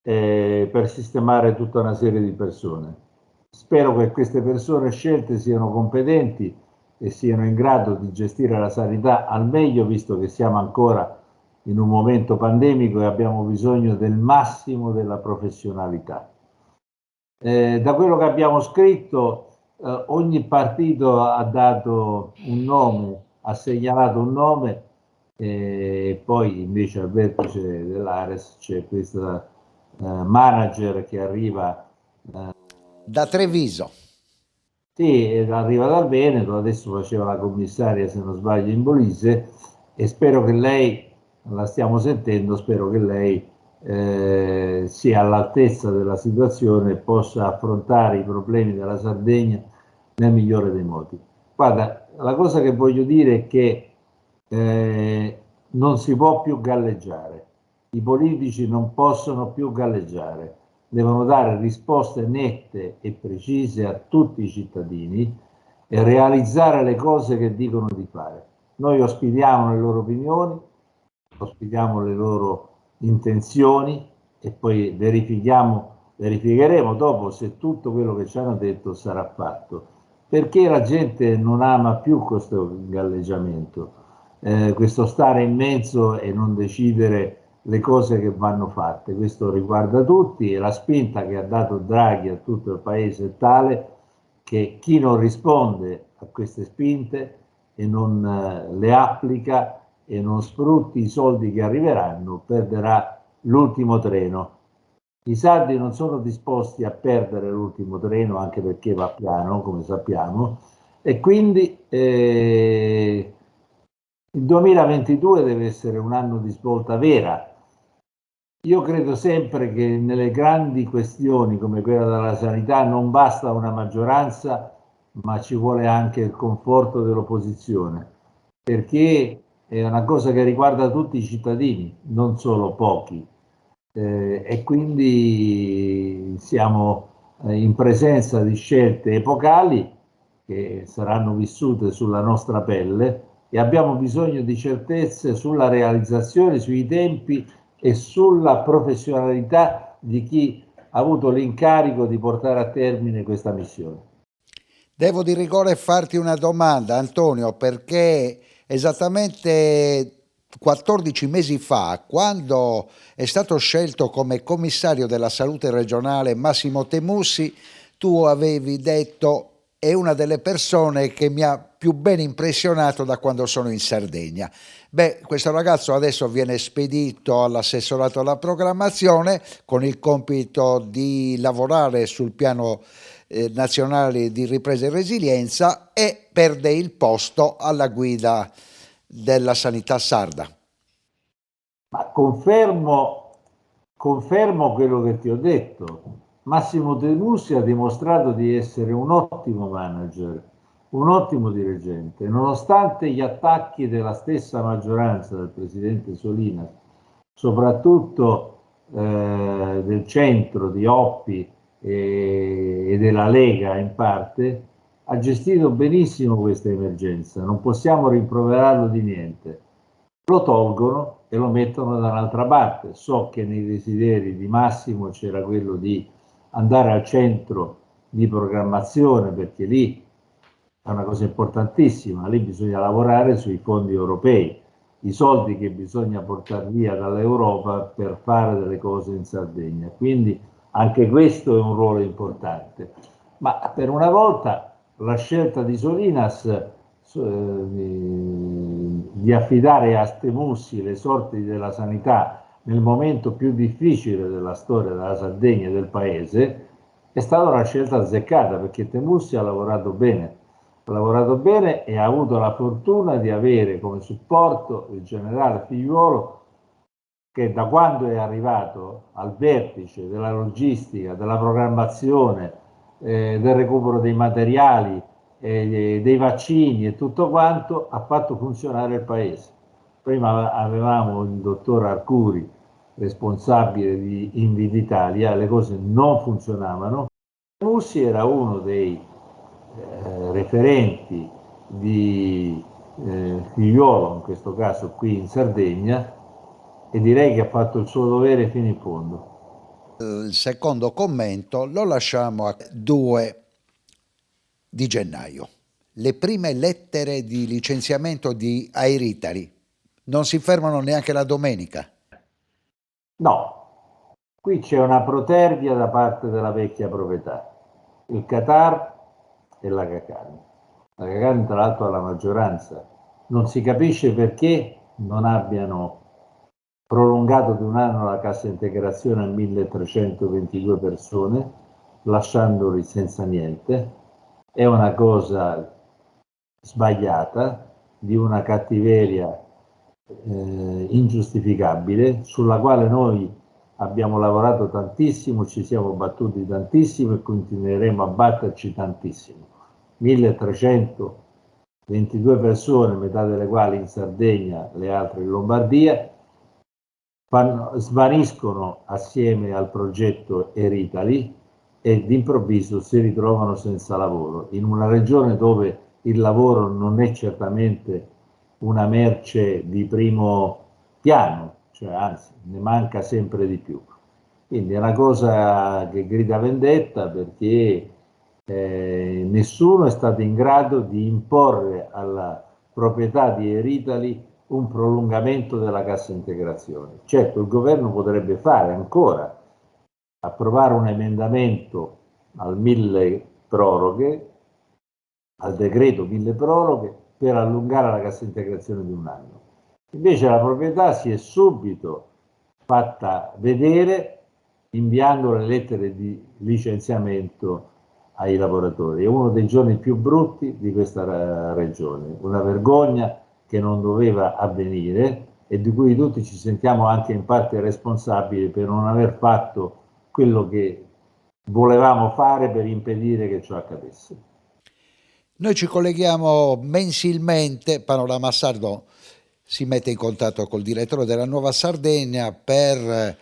per sistemare tutta una serie di persone. Spero che queste persone scelte siano competenti e siano in grado di gestire la sanità al meglio, visto che siamo ancora in un momento pandemico e abbiamo bisogno del massimo della professionalità. Da quello che abbiamo scritto, ogni partito ha dato un nome, ha segnalato un nome, e poi invece al vertice dell'Ares c'è questa manager che arriva da Treviso. Sì, arriva dal Veneto, adesso faceva la commissaria, se non sbaglio, in Molise, e spero che lei, la stiamo sentendo, spero che lei sia all'altezza della situazione e possa affrontare i problemi della Sardegna nel migliore dei modi. Guarda, la cosa che voglio dire è che non si può più galleggiare, i politici non possono più galleggiare, devono dare risposte nette e precise a tutti i cittadini e realizzare le cose che dicono di fare. Noi ospitiamo le loro opinioni, ospitiamo le loro intenzioni e poi verificheremo dopo se tutto quello che ci hanno detto sarà fatto, perché la gente non ama più questo galleggiamento, questo stare in mezzo e non decidere le cose che vanno fatte. Questo riguarda tutti e la spinta che ha dato Draghi a tutto il paese è tale che chi non risponde a queste spinte e non le applica e non sfrutti i soldi che arriveranno perderà l'ultimo treno. I sardi non sono disposti a perdere l'ultimo treno, anche perché va piano, come sappiamo, e quindi il 2022 deve essere un anno di svolta vera. Io credo sempre che nelle grandi questioni come quella della sanità non basta una maggioranza, ma ci vuole anche il conforto dell'opposizione, perché è una cosa che riguarda tutti i cittadini, non solo pochi. E quindi siamo in presenza di scelte epocali che saranno vissute sulla nostra pelle e abbiamo bisogno di certezze sulla realizzazione, sui tempi e sulla professionalità di chi ha avuto l'incarico di portare a termine questa missione. Devo di rigore farti una domanda, Antonio, perché esattamente 14 mesi fa, quando è stato scelto come commissario della salute regionale Massimo Temussi, tu avevi detto: è una delle persone che mi ha più ben impressionato da quando sono in Sardegna. Beh, questo ragazzo adesso viene spedito all'assessorato alla programmazione con il compito di lavorare sul piano nazionale di ripresa e resilienza e perde il posto alla guida della sanità sarda. Ma confermo quello che ti ho detto. Massimo Temussi ha dimostrato di essere un ottimo manager, un ottimo dirigente, nonostante gli attacchi della stessa maggioranza del presidente Solinas, soprattutto del centro di Oppi e della Lega in parte, ha gestito benissimo questa emergenza, non possiamo rimproverarlo di niente. Lo tolgono e lo mettono da un'altra parte. So che nei desideri di Massimo c'era quello di andare al centro di programmazione, perché lì è una cosa importantissima, lì bisogna lavorare sui fondi europei, i soldi che bisogna portare via dall'Europa per fare delle cose in Sardegna. Quindi anche questo è un ruolo importante. Ma per una volta la scelta di Solinas di affidare a Temussi le sorti della sanità nel momento più difficile della storia della Sardegna e del paese è stata una scelta azzeccata, perché Temussi ha lavorato bene e ha avuto la fortuna di avere come supporto il generale Figliuolo, che da quando è arrivato al vertice della logistica, della programmazione, del recupero dei materiali, dei vaccini e tutto quanto, ha fatto funzionare il paese. Prima avevamo il dottor Arcuri, responsabile di Invitalia, le cose non funzionavano. Mussi era uno dei referenti di Figliuolo, in questo caso qui in Sardegna, e direi che ha fatto il suo dovere fino in fondo. Il secondo commento lo lasciamo a 2 di gennaio. le prime lettere di licenziamento di Air Italy non si fermano neanche la domenica. No, qui c'è una protervia da parte della vecchia proprietà, il Qatar e la Cacani. La Cacani tra l'altro ha la maggioranza. Non si capisce perché non abbiano prolungato di un anno la cassa integrazione a 1322 persone, lasciandoli senza niente. È una cosa sbagliata, di una cattiveria ingiustificabile, sulla quale noi abbiamo lavorato tantissimo, ci siamo battuti tantissimo e continueremo a batterci tantissimo. 1322 persone, metà delle quali in Sardegna, le altre in Lombardia, svaniscono assieme al progetto Air Italy e d'improvviso si ritrovano senza lavoro in una regione dove il lavoro non è certamente una merce di primo piano, cioè anzi ne manca sempre di più. Quindi è una cosa che grida vendetta, perché nessuno è stato in grado di imporre alla proprietà di Air Italy un prolungamento della cassa integrazione. Certo, il governo potrebbe fare ancora, approvare un emendamento al milleproroghe, al decreto milleproroghe, per allungare la cassa integrazione di un anno. Invece la proprietà si è subito fatta vedere inviando le lettere di licenziamento ai lavoratori. È uno dei giorni più brutti di questa regione, una vergogna che non doveva avvenire e di cui tutti ci sentiamo anche in parte responsabili per non aver fatto quello che volevamo fare per impedire che ciò accadesse. Noi ci colleghiamo mensilmente, Panorama Sardo si mette in contatto col direttore della Nuova Sardegna per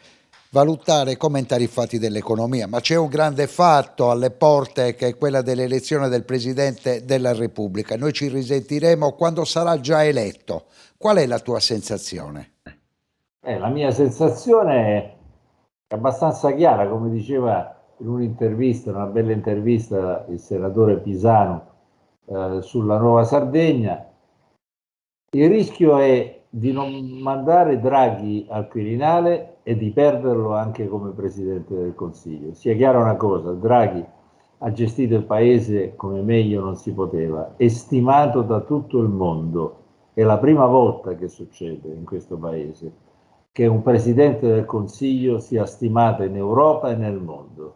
valutare e commentare i fatti dell'economia, ma c'è un grande fatto alle porte, che è quella dell'elezione del Presidente della Repubblica. Noi ci risentiremo quando sarà già eletto. Qual è la tua sensazione? La mia sensazione è abbastanza chiara, come diceva in un'intervista, una bella intervista, il senatore Pisano sulla Nuova Sardegna. Il rischio è di non mandare Draghi al Quirinale e di perderlo anche come Presidente del Consiglio. Sia chiara una cosa, Draghi ha gestito il Paese come meglio non si poteva, è stimato da tutto il mondo. È la prima volta che succede in questo Paese che un Presidente del Consiglio sia stimato in Europa e nel mondo.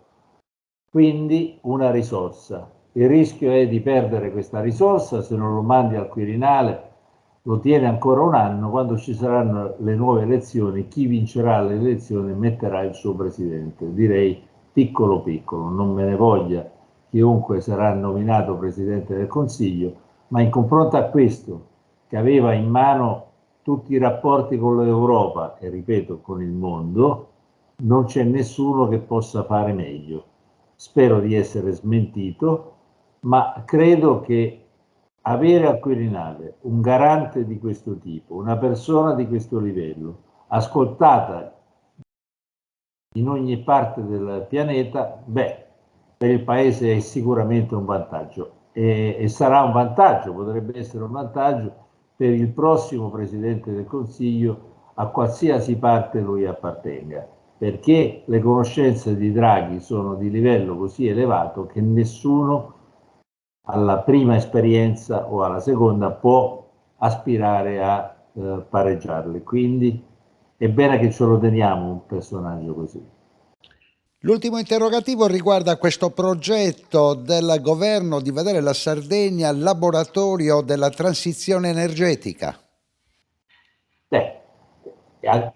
Quindi una risorsa. Il rischio è di perdere questa risorsa se non lo mandi al Quirinale. Lo tiene ancora un anno, quando ci saranno le nuove elezioni, chi vincerà le elezioni metterà il suo presidente. Direi piccolo piccolo, non me ne voglia chiunque sarà nominato Presidente del Consiglio, ma in confronto a questo, che aveva in mano tutti i rapporti con l'Europa e, ripeto, con il mondo, non c'è nessuno che possa fare meglio. Spero di essere smentito, ma credo che avere al Quirinale un garante di questo tipo, una persona di questo livello, ascoltata in ogni parte del pianeta, per il Paese è sicuramente un vantaggio e sarà un vantaggio, potrebbe essere un vantaggio per il prossimo Presidente del Consiglio, a qualsiasi parte lui appartenga, perché le conoscenze di Draghi sono di livello così elevato che nessuno alla prima esperienza o alla seconda può aspirare a pareggiarle. Quindi è bene che ce lo teniamo un personaggio così. L'ultimo interrogativo riguarda questo progetto del governo di vedere la Sardegna laboratorio della transizione energetica.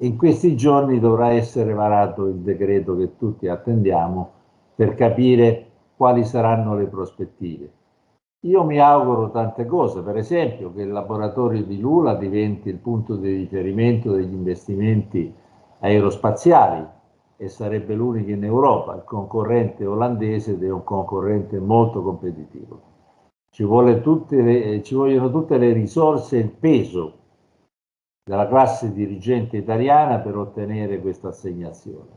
In questi giorni dovrà essere varato il decreto che tutti attendiamo per capire quali saranno le prospettive. Io mi auguro tante cose, per esempio che il laboratorio di Lula diventi il punto di riferimento degli investimenti aerospaziali e sarebbe l'unico in Europa. Il concorrente olandese è un concorrente molto competitivo. Ci vogliono tutte le risorse e il peso della classe dirigente italiana per ottenere questa assegnazione.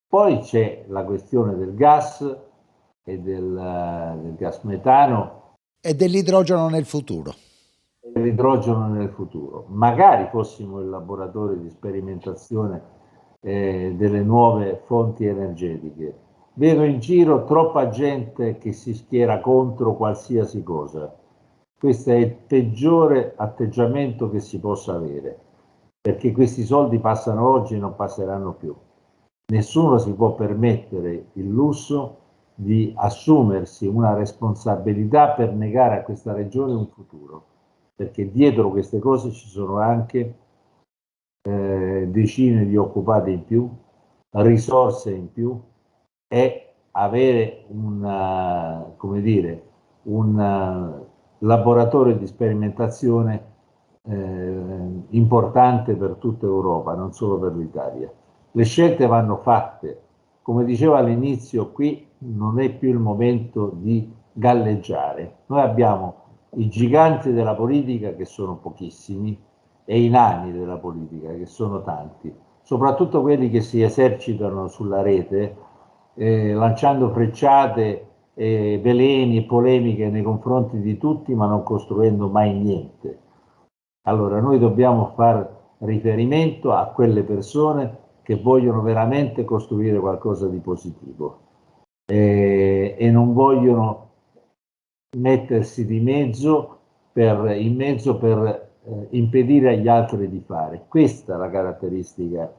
Poi c'è la questione del gas e del gas metano, E dell'idrogeno nel futuro. L'idrogeno nel futuro. Magari fossimo il laboratorio di sperimentazione delle nuove fonti energetiche. Vedo in giro troppa gente che si schiera contro qualsiasi cosa. Questo è il peggiore atteggiamento che si possa avere, perché questi soldi passano oggi e non passeranno più. Nessuno si può permettere il lusso di assumersi una responsabilità per negare a questa regione un futuro, perché dietro queste cose ci sono anche decine di occupati in più, risorse in più e avere un laboratorio di sperimentazione importante per tutta Europa, non solo per l'Italia. Le scelte vanno fatte. Come dicevo all'inizio, qui non è più il momento di galleggiare. Noi abbiamo i giganti della politica, che sono pochissimi, e i nani della politica, che sono tanti, soprattutto quelli che si esercitano sulla rete, lanciando frecciate, veleni e polemiche nei confronti di tutti, ma non costruendo mai niente. Allora noi dobbiamo fare riferimento a quelle persone che vogliono veramente costruire qualcosa di positivo e non vogliono mettersi in mezzo per impedire agli altri di fare. Questa è la caratteristica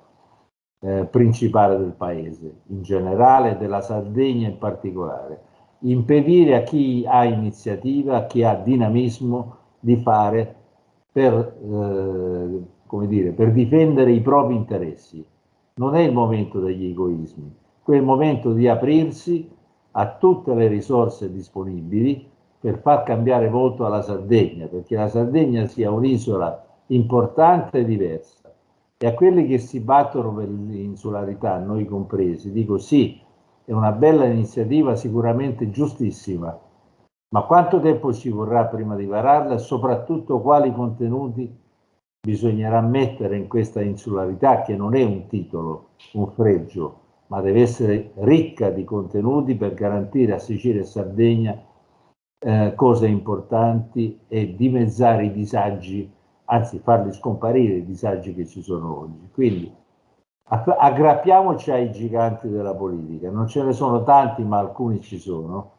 principale del paese, in generale, della Sardegna in particolare. Impedire a chi ha iniziativa, a chi ha dinamismo di fare per difendere i propri interessi. Non è il momento degli egoismi, è il momento di aprirsi a tutte le risorse disponibili per far cambiare volto alla Sardegna, perché la Sardegna sia un'isola importante e diversa. E a quelli che si battono per l'insularità, noi compresi, dico sì, è una bella iniziativa, sicuramente giustissima, ma quanto tempo ci vorrà prima di vararla e soprattutto quali contenuti bisognerà mettere in questa insularità, che non è un titolo, un fregio, ma deve essere ricca di contenuti per garantire a Sicilia e Sardegna cose importanti e dimezzare i disagi, anzi farli scomparire i disagi che ci sono oggi. Quindi aggrappiamoci ai giganti della politica, non ce ne sono tanti ma alcuni ci sono,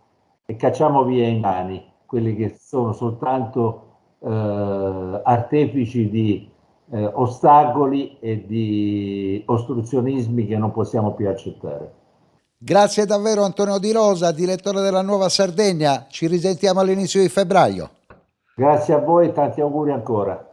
e cacciamo via i nani, quelli che sono soltanto artefici di ostacoli e di ostruzionismi che non possiamo più accettare. Grazie davvero Antonio Di Rosa, direttore della Nuova Sardegna. Ci risentiamo all'inizio di febbraio. Grazie a voi e tanti auguri ancora.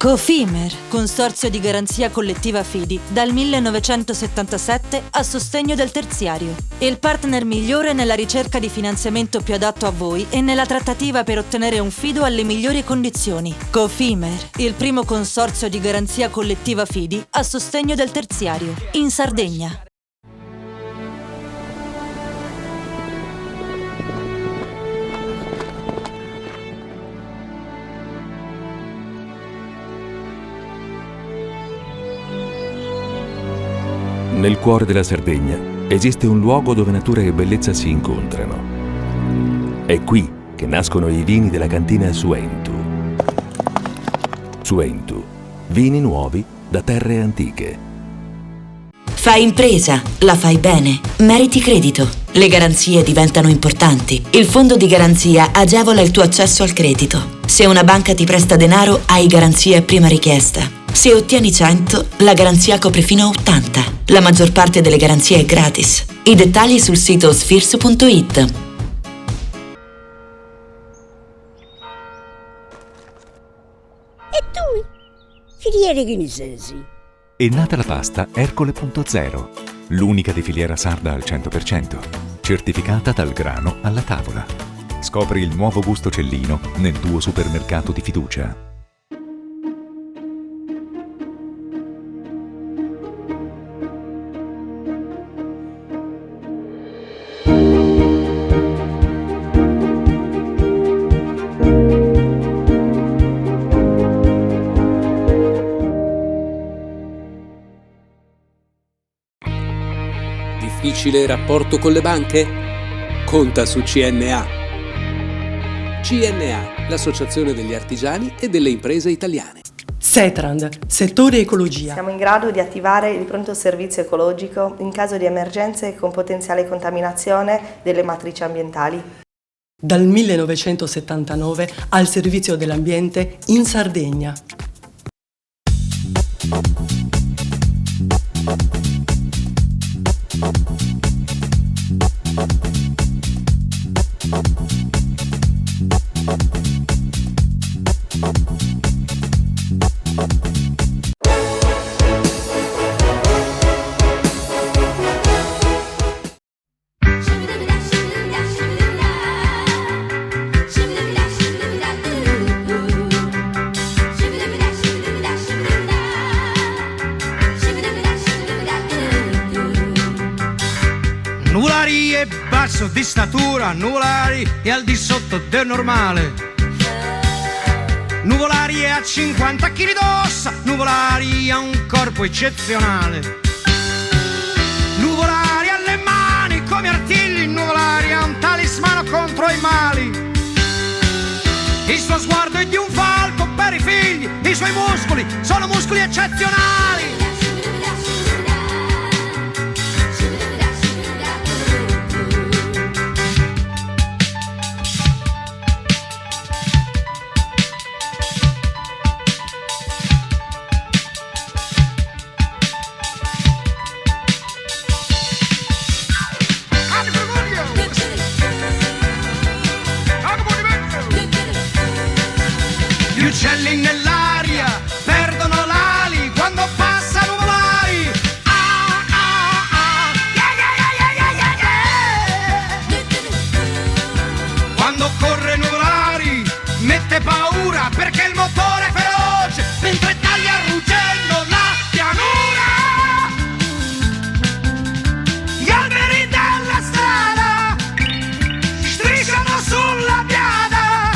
Cofimer, consorzio di garanzia collettiva Fidi, dal 1977 a sostegno del terziario. Il partner migliore nella ricerca di finanziamento più adatto a voi e nella trattativa per ottenere un fido alle migliori condizioni. Cofimer, il primo consorzio di garanzia collettiva Fidi a sostegno del terziario, in Sardegna. Nel cuore della Sardegna esiste un luogo dove natura e bellezza si incontrano. È qui che nascono i vini della cantina Suentu. Suentu, vini nuovi da terre antiche. Fai impresa, la fai bene, meriti credito. Le garanzie diventano importanti. Il fondo di garanzia agevola il tuo accesso al credito. Se una banca ti presta denaro, hai garanzia a prima richiesta. Se ottieni 100, la garanzia copre fino a 80. La maggior parte delle garanzie è gratis. I dettagli sul sito sfirso.it. E tu? Filiere Ghinisesi. È nata la pasta Ercole.0, l'unica di filiera sarda al 100%, certificata dal grano alla tavola. Scopri il nuovo gusto Cellino nel tuo supermercato di fiducia. Difficile rapporto con le banche? Conta su CNA. CNA, l'associazione degli artigiani e delle imprese italiane. Setrand, settore ecologia. Siamo in grado di attivare il pronto servizio ecologico in caso di emergenze con potenziale contaminazione delle matrici ambientali. Dal 1979 al servizio dell'ambiente in Sardegna. Nuvolari è basso di statura, Nuvolari è al di sotto del normale. Nuvolari è a 50 kg d'ossa, Nuvolari ha un corpo eccezionale. Nuvolari ha le mani come artigli, Nuvolari ha un talismano contro i mali. Il suo sguardo è di un falco per i figli, i suoi muscoli sono muscoli eccezionali. Gli uccelli nell'aria perdono l'ali quando passa Nuvolari. Ah, ah, ah. Yeah, yeah, yeah, yeah, yeah, yeah. Quando corre Nuvolari mette paura perché il motore è feroce mentre taglia ruggendo la pianura. Gli alberi della strada strisciano sulla biada,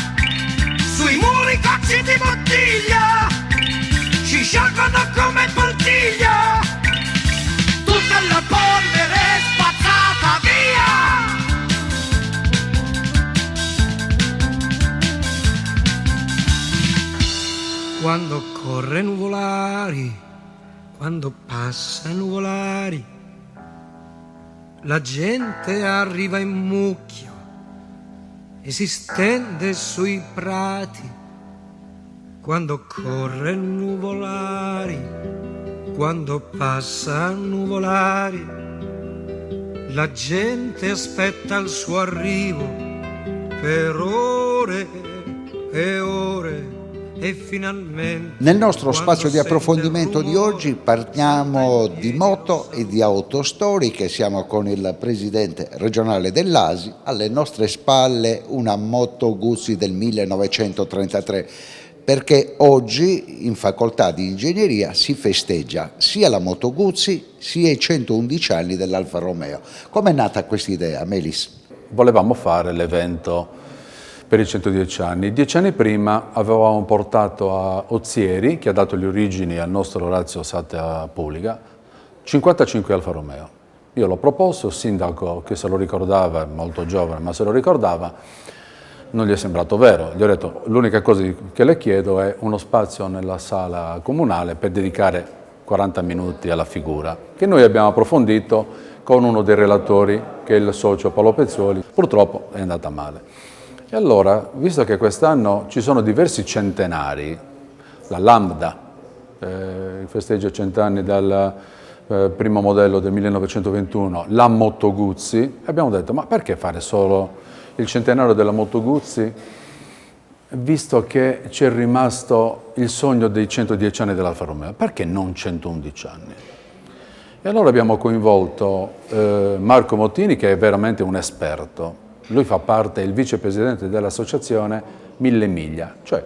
sui muri cocci di bottiglia ci sciolgono come poltiglia, tutta la polvere è spazzata via. Quando corre Nuvolari, quando passa Nuvolari, la gente arriva in mucchio e si stende sui prati. Quando corre Nuvolari, quando passa Nuvolari, la gente aspetta il suo arrivo per ore e ore e finalmente... Nel nostro spazio di approfondimento di oggi parliamo di moto e di auto storiche. Siamo con il presidente regionale dell'ASI, alle nostre spalle una Moto Guzzi del 1933, perché oggi in facoltà di ingegneria si festeggia sia la Moto Guzzi sia i 111 anni dell'Alfa Romeo. Com'è nata questa idea, Melis? Volevamo fare l'evento per i 110 anni. 10 anni prima avevamo portato a Ozieri, che ha dato le origini al nostro Orazio Satta Puliga, 55 Alfa Romeo. Io l'ho proposto, il sindaco che se lo ricordava, molto giovane, ma se lo ricordava, non gli è sembrato vero. Gli ho detto, l'unica cosa che le chiedo è uno spazio nella sala comunale per dedicare 40 minuti alla figura, che noi abbiamo approfondito con uno dei relatori, che è il socio Paolo Pezzuoli. Purtroppo è andata male. E allora, visto che quest'anno ci sono diversi centenari, la Lambda festeggia 100 anni dal primo modello del 1921, la Moto Guzzi, abbiamo detto, ma perché fare solo il centenario della Moto Guzzi, visto che c'è rimasto il sogno dei 110 anni dell'Alfa Romeo? Perché non 111 anni? E allora abbiamo coinvolto Marco Mottini, che è veramente un esperto. Lui fa parte, è il vicepresidente dell'associazione Mille Miglia, cioè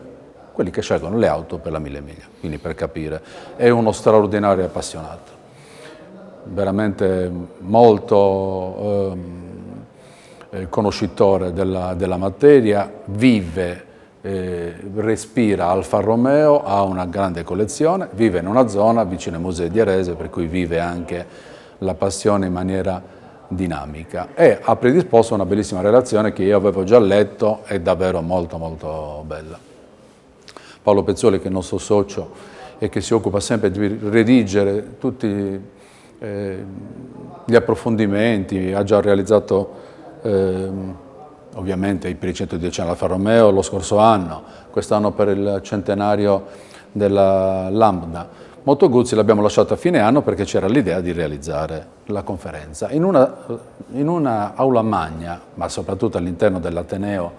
quelli che scelgono le auto per la Mille Miglia, quindi per capire, è uno straordinario appassionato, veramente molto conoscitore della materia, vive, respira Alfa Romeo, ha una grande collezione, vive in una zona vicino ai musei di Arese, per cui vive anche la passione in maniera dinamica e ha predisposto una bellissima relazione che io avevo già letto, è davvero molto molto bella. Paolo Pezzoli, che è il nostro socio e che si occupa sempre di redigere tutti gli approfondimenti, ha già realizzato ovviamente per i 110 anni Alfa Romeo lo scorso anno, quest'anno per il centenario della Lambda. Moto Guzzi l'abbiamo lasciato a fine anno perché c'era l'idea di realizzare la conferenza in una aula magna, ma soprattutto all'interno dell'Ateneo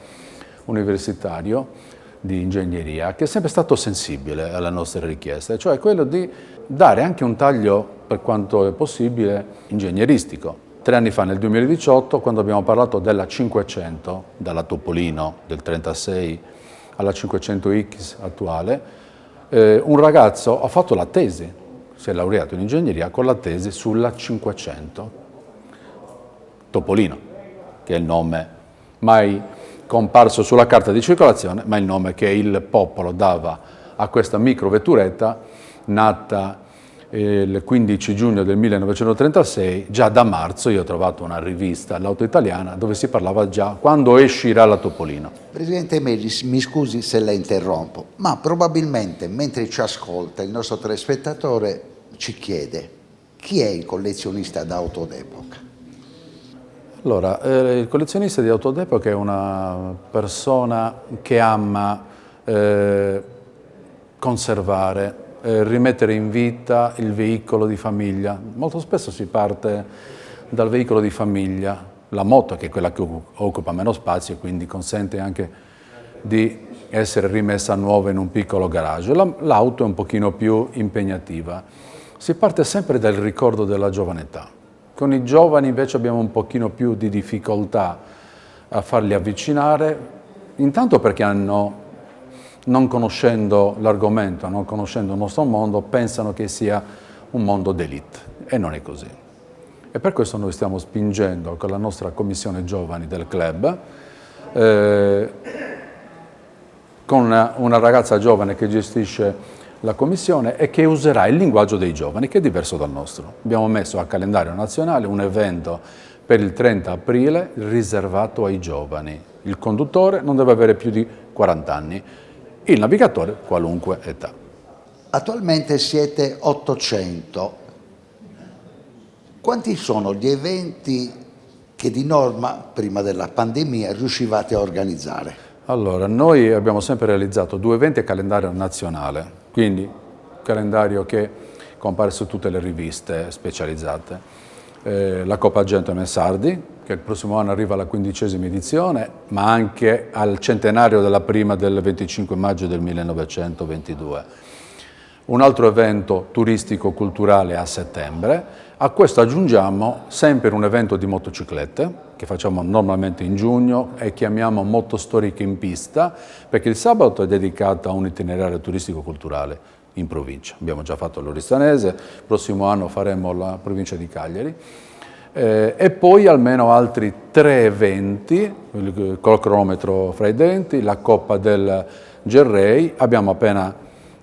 Universitario di Ingegneria, che è sempre stato sensibile alle nostre richieste, cioè quello di dare anche un taglio, per quanto è possibile, ingegneristico. 3 anni fa, nel 2018, quando abbiamo parlato della 500, dalla Topolino del 36 alla 500X attuale, un ragazzo ha fatto la tesi, si è laureato in ingegneria con la tesi sulla 500 Topolino, che è il nome mai comparso sulla carta di circolazione, ma il nome che il popolo dava a questa microvetturetta nata il 15 giugno del 1936. Già da marzo io ho trovato una rivista, l'Auto Italiana, dove si parlava già quando uscirà la Topolino. Presidente Mellis, mi scusi se la interrompo, ma probabilmente mentre ci ascolta il nostro telespettatore ci chiede: chi è il collezionista d'auto d'epoca? Allora, il collezionista di auto d'epoca è una persona che ama conservare, rimettere in vita il veicolo di famiglia. Molto spesso si parte dal veicolo di famiglia, la moto, che è quella che occupa meno spazio e quindi consente anche di essere rimessa a nuovo in un piccolo garage. L'auto è un pochino più impegnativa. Si parte sempre dal ricordo della giovane età. Con i giovani invece abbiamo un pochino più di difficoltà a farli avvicinare, intanto perché non conoscendo l'argomento, non conoscendo il nostro mondo, pensano che sia un mondo d'élite, e non è così. E per questo noi stiamo spingendo con la nostra commissione giovani del club, con una ragazza giovane che gestisce la commissione e che userà il linguaggio dei giovani, che è diverso dal nostro. Abbiamo messo a calendario nazionale un evento per il 30 aprile riservato ai giovani. Il conduttore non deve avere più di 40 anni, il navigatore qualunque età. Attualmente siete 800. Quanti sono gli eventi che di norma, prima della pandemia, riuscivate a organizzare? Allora, noi abbiamo sempre realizzato 2 eventi a calendario nazionale, quindi calendario che compare su tutte le riviste specializzate. La Coppa Argento MS Sardi, che il prossimo anno arriva alla 15ª edizione, ma anche al centenario della prima del 25 maggio del 1922. Un altro evento turistico-culturale a settembre. A questo aggiungiamo sempre un evento di motociclette, che facciamo normalmente in giugno e chiamiamo Motostoriche in pista, perché il sabato è dedicato a un itinerario turistico-culturale in provincia. Abbiamo già fatto l'Oristanese, il prossimo anno faremo la provincia di Cagliari, e poi almeno altri 3 eventi, col cronometro fra i denti, la Coppa del Gerrei. Abbiamo appena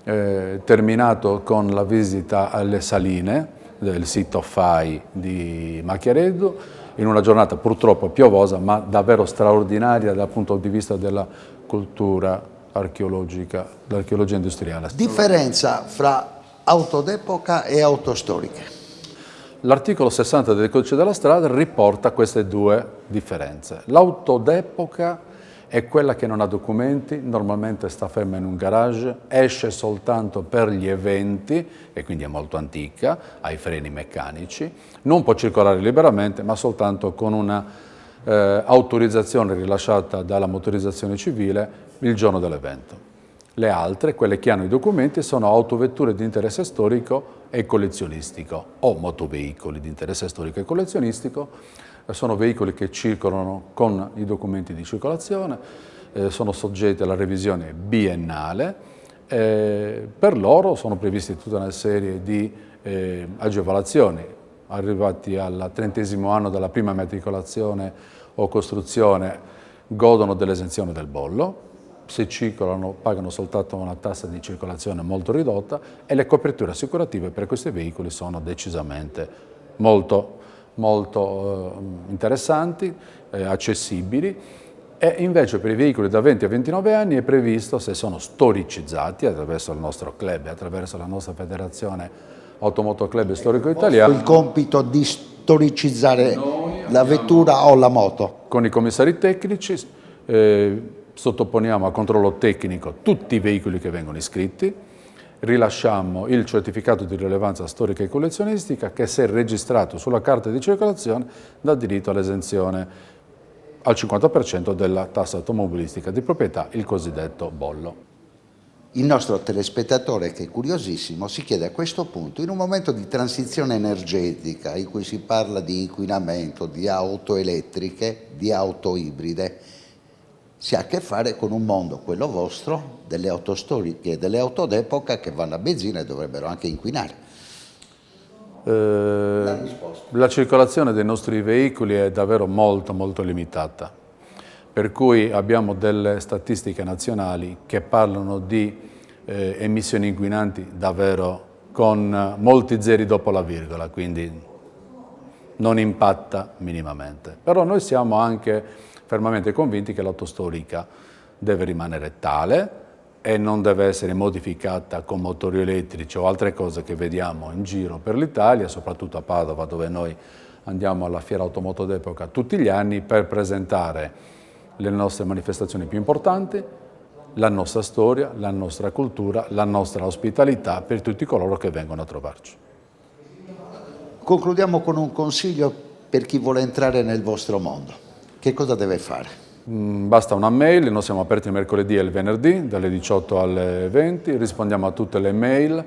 terminato con la visita alle saline del sito FAI di Macchiareddu, in una giornata purtroppo piovosa, ma davvero straordinaria dal punto di vista della cultura archeologica, dell'archeologia industriale. Differenza fra auto d'epoca e auto storiche? L'articolo 60 del Codice della Strada riporta queste 2 differenze. L'auto d'epoca è quella che non ha documenti, normalmente sta ferma in un garage, esce soltanto per gli eventi e quindi è molto antica, ha i freni meccanici, non può circolare liberamente ma soltanto con una autorizzazione rilasciata dalla motorizzazione civile il giorno dell'evento. Le altre, quelle che hanno i documenti, sono autovetture di interesse storico e collezionistico o motoveicoli di interesse storico e collezionistico. Sono veicoli che circolano con i documenti di circolazione, sono soggetti alla revisione biennale. Per loro sono previste tutta una serie di agevolazioni. Arrivati al 30° anno dalla prima matricolazione o costruzione godono dell'esenzione del bollo. Se circolano pagano soltanto una tassa di circolazione molto ridotta e le coperture assicurative per questi veicoli sono decisamente molto molto interessanti, accessibili, e invece per i veicoli da 20 a 29 anni è previsto, se sono storicizzati attraverso il nostro club, attraverso la nostra federazione Automoto Club Storico Italiano, il compito di storicizzare la vettura o la moto. Con i commissari tecnici sottoponiamo a controllo tecnico tutti i veicoli che vengono iscritti, rilasciamo il certificato di rilevanza storica e collezionistica che, se registrato sulla carta di circolazione, dà diritto all'esenzione al 50% della tassa automobilistica di proprietà, il cosiddetto bollo. Il nostro telespettatore, che è curiosissimo, si chiede a questo punto, in un momento di transizione energetica in cui si parla di inquinamento, di auto elettriche, di auto ibride, si ha a che fare con un mondo, quello vostro, delle auto storiche e delle auto d'epoca che vanno a benzina e dovrebbero anche inquinare. La circolazione dei nostri veicoli è davvero molto limitata, per cui abbiamo delle statistiche nazionali che parlano di emissioni inquinanti davvero con molti zeri dopo la virgola, quindi non impatta minimamente. Però noi siamo anche fermamente convinti che l'auto storica deve rimanere tale e non deve essere modificata con motori elettrici o altre cose che vediamo in giro per l'Italia, soprattutto a Padova, dove noi andiamo alla Fiera Automoto d'Epoca tutti gli anni per presentare le nostre manifestazioni più importanti, la nostra storia, la nostra cultura, la nostra ospitalità per tutti coloro che vengono a trovarci. Concludiamo con un consiglio per chi vuole entrare nel vostro mondo. Che cosa deve fare? Basta una mail, noi siamo aperti il mercoledì e il venerdì dalle 18 alle 20, rispondiamo a tutte le mail,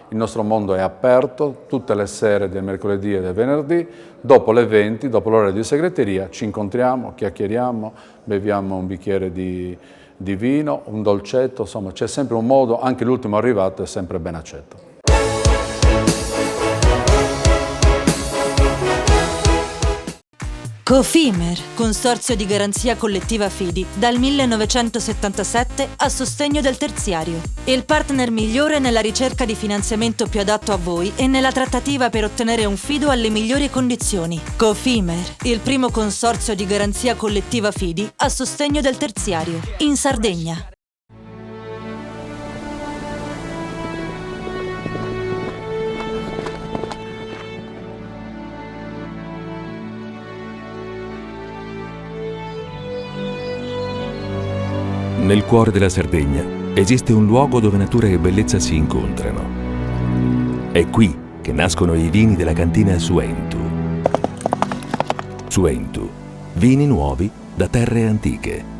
il nostro mondo è aperto tutte le sere del mercoledì e del venerdì, dopo le 20, dopo l'ora di segreteria, ci incontriamo, chiacchieriamo, beviamo un bicchiere di vino, un dolcetto, insomma c'è sempre un modo, anche l'ultimo arrivato è sempre ben accetto. Cofimer, consorzio di garanzia collettiva Fidi, dal 1977 a sostegno del terziario. Il partner migliore nella ricerca di finanziamento più adatto a voi e nella trattativa per ottenere un fido alle migliori condizioni. Cofimer, il primo consorzio di garanzia collettiva Fidi a sostegno del terziario, in Sardegna. Nel cuore della Sardegna esiste un luogo dove natura e bellezza si incontrano. È qui che nascono i vini della cantina Suentu. Suentu, vini nuovi da terre antiche.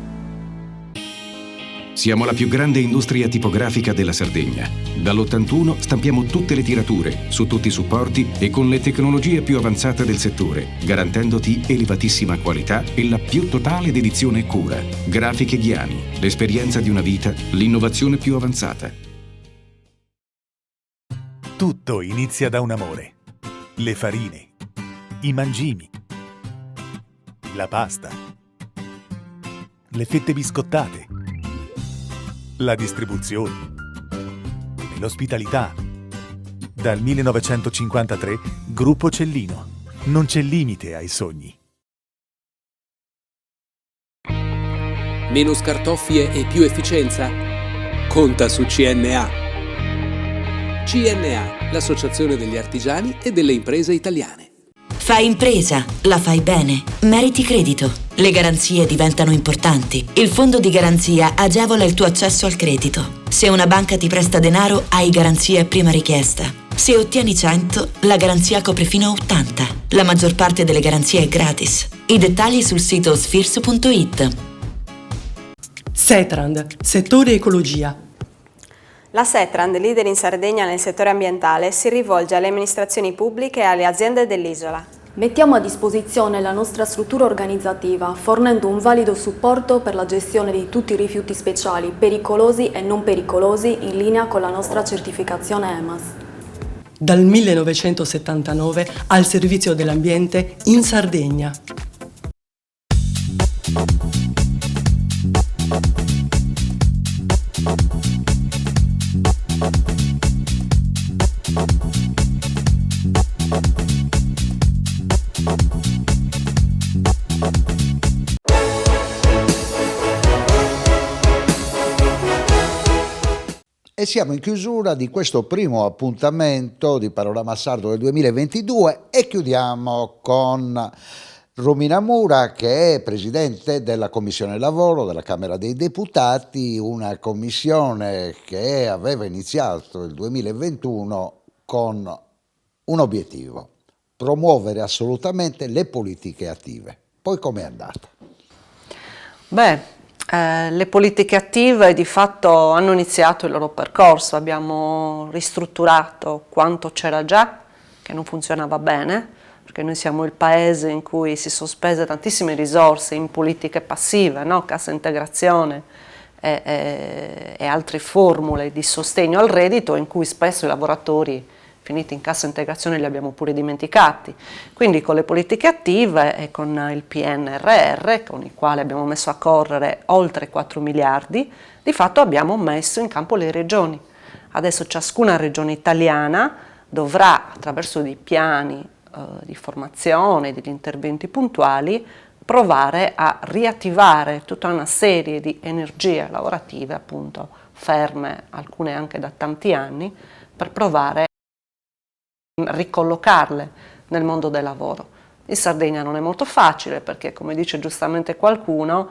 Siamo la più grande industria tipografica della Sardegna. Dall'81 stampiamo tutte le tirature, su tutti i supporti e con le tecnologie più avanzate del settore, garantendoti elevatissima qualità e la più totale dedizione e cura. Grafiche Ghiani, l'esperienza di una vita, l'innovazione più avanzata. Tutto inizia da un amore. Le farine, i mangimi, la pasta, le fette biscottate, la distribuzione e l'ospitalità. Dal 1953, Gruppo Cellino. Non c'è limite ai sogni. Meno scartoffie e più efficienza? Conta su CNA. CNA, l'associazione degli artigiani e delle imprese italiane. Fai impresa, la fai bene, meriti credito. Le garanzie diventano importanti. Il fondo di garanzia agevola il tuo accesso al credito. Se una banca ti presta denaro, hai garanzia a prima richiesta. Se ottieni 100, la garanzia copre fino a 80. La maggior parte delle garanzie è gratis. I dettagli sul sito sfirso.it. Setrand, settore ecologia. La Setrand, leader in Sardegna nel settore ambientale, si rivolge alle amministrazioni pubbliche e alle aziende dell'isola. Mettiamo a disposizione la nostra struttura organizzativa, fornendo un valido supporto per la gestione di tutti i rifiuti speciali, pericolosi e non pericolosi, in linea con la nostra certificazione EMAS. Dal 1979 al servizio dell'ambiente in Sardegna. E siamo in chiusura di questo primo appuntamento di Panorama Sardo del 2022 e chiudiamo con Romina Mura, che è presidente della Commissione Lavoro della Camera dei Deputati, una commissione che aveva iniziato il 2021 con un obiettivo: promuovere assolutamente le politiche attive. Poi com'è andata? Le politiche attive di fatto hanno iniziato il loro percorso, abbiamo ristrutturato quanto c'era già, che non funzionava bene, perché noi siamo il paese in cui si sono spese tantissime risorse in politiche passive, no? Cassa integrazione e altre formule di sostegno al reddito, in cui spesso i lavoratori finiti in cassa integrazione li abbiamo pure dimenticati. Quindi con le politiche attive e con il PNRR, con il quale abbiamo messo a correre oltre 4 miliardi, di fatto abbiamo messo in campo le regioni. Adesso ciascuna regione italiana dovrà, attraverso dei piani di formazione, degli interventi puntuali, provare a riattivare tutta una serie di energie lavorative, appunto, ferme, alcune anche da tanti anni, per provare ricollocarle nel mondo del lavoro. In Sardegna non è molto facile perché, come dice giustamente qualcuno,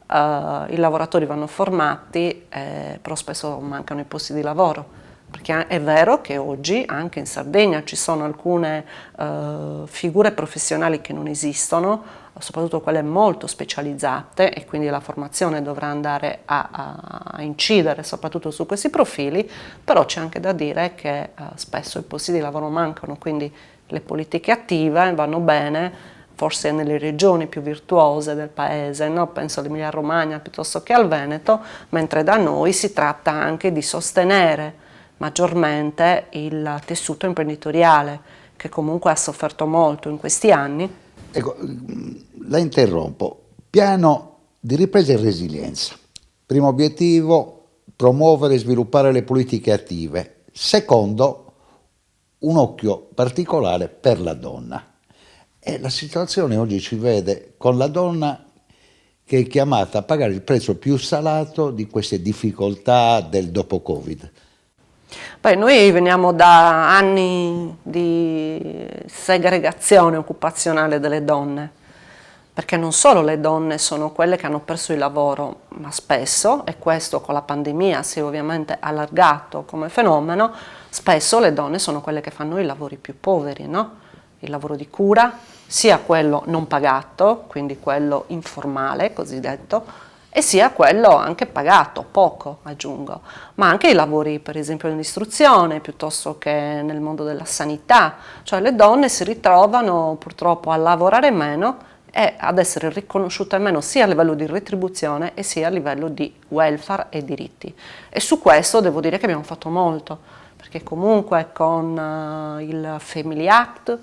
i lavoratori vanno formati, però spesso mancano i posti di lavoro, perché è vero che oggi anche in Sardegna ci sono alcune figure professionali che non esistono, soprattutto quelle molto specializzate, e quindi la formazione dovrà andare a incidere soprattutto su questi profili, però c'è anche da dire che spesso i posti di lavoro mancano, quindi le politiche attive vanno bene forse nelle regioni più virtuose del paese, no? Penso all'Emilia Romagna piuttosto che al Veneto, mentre da noi si tratta anche di sostenere maggiormente il tessuto imprenditoriale, che comunque ha sofferto molto in questi anni. Ecco, la interrompo. Piano di ripresa e resilienza. Primo obiettivo: promuovere e sviluppare le politiche attive. Secondo, un occhio particolare per la donna. E la situazione oggi ci vede con la donna che è chiamata a pagare il prezzo più salato di queste difficoltà del dopo Covid. Noi veniamo da anni di segregazione occupazionale delle donne, perché non solo le donne sono quelle che hanno perso il lavoro, ma spesso, e questo con la pandemia si è ovviamente allargato come fenomeno, spesso le donne sono quelle che fanno i lavori più poveri, no? Il lavoro di cura, sia quello non pagato, quindi quello informale cosiddetto, e sia quello anche pagato, poco aggiungo, ma anche i lavori per esempio nell'istruzione piuttosto che nel mondo della sanità, cioè le donne si ritrovano purtroppo a lavorare meno e ad essere riconosciute meno sia a livello di retribuzione e sia a livello di welfare e diritti. E su questo devo dire che abbiamo fatto molto, perché comunque con il Family Act,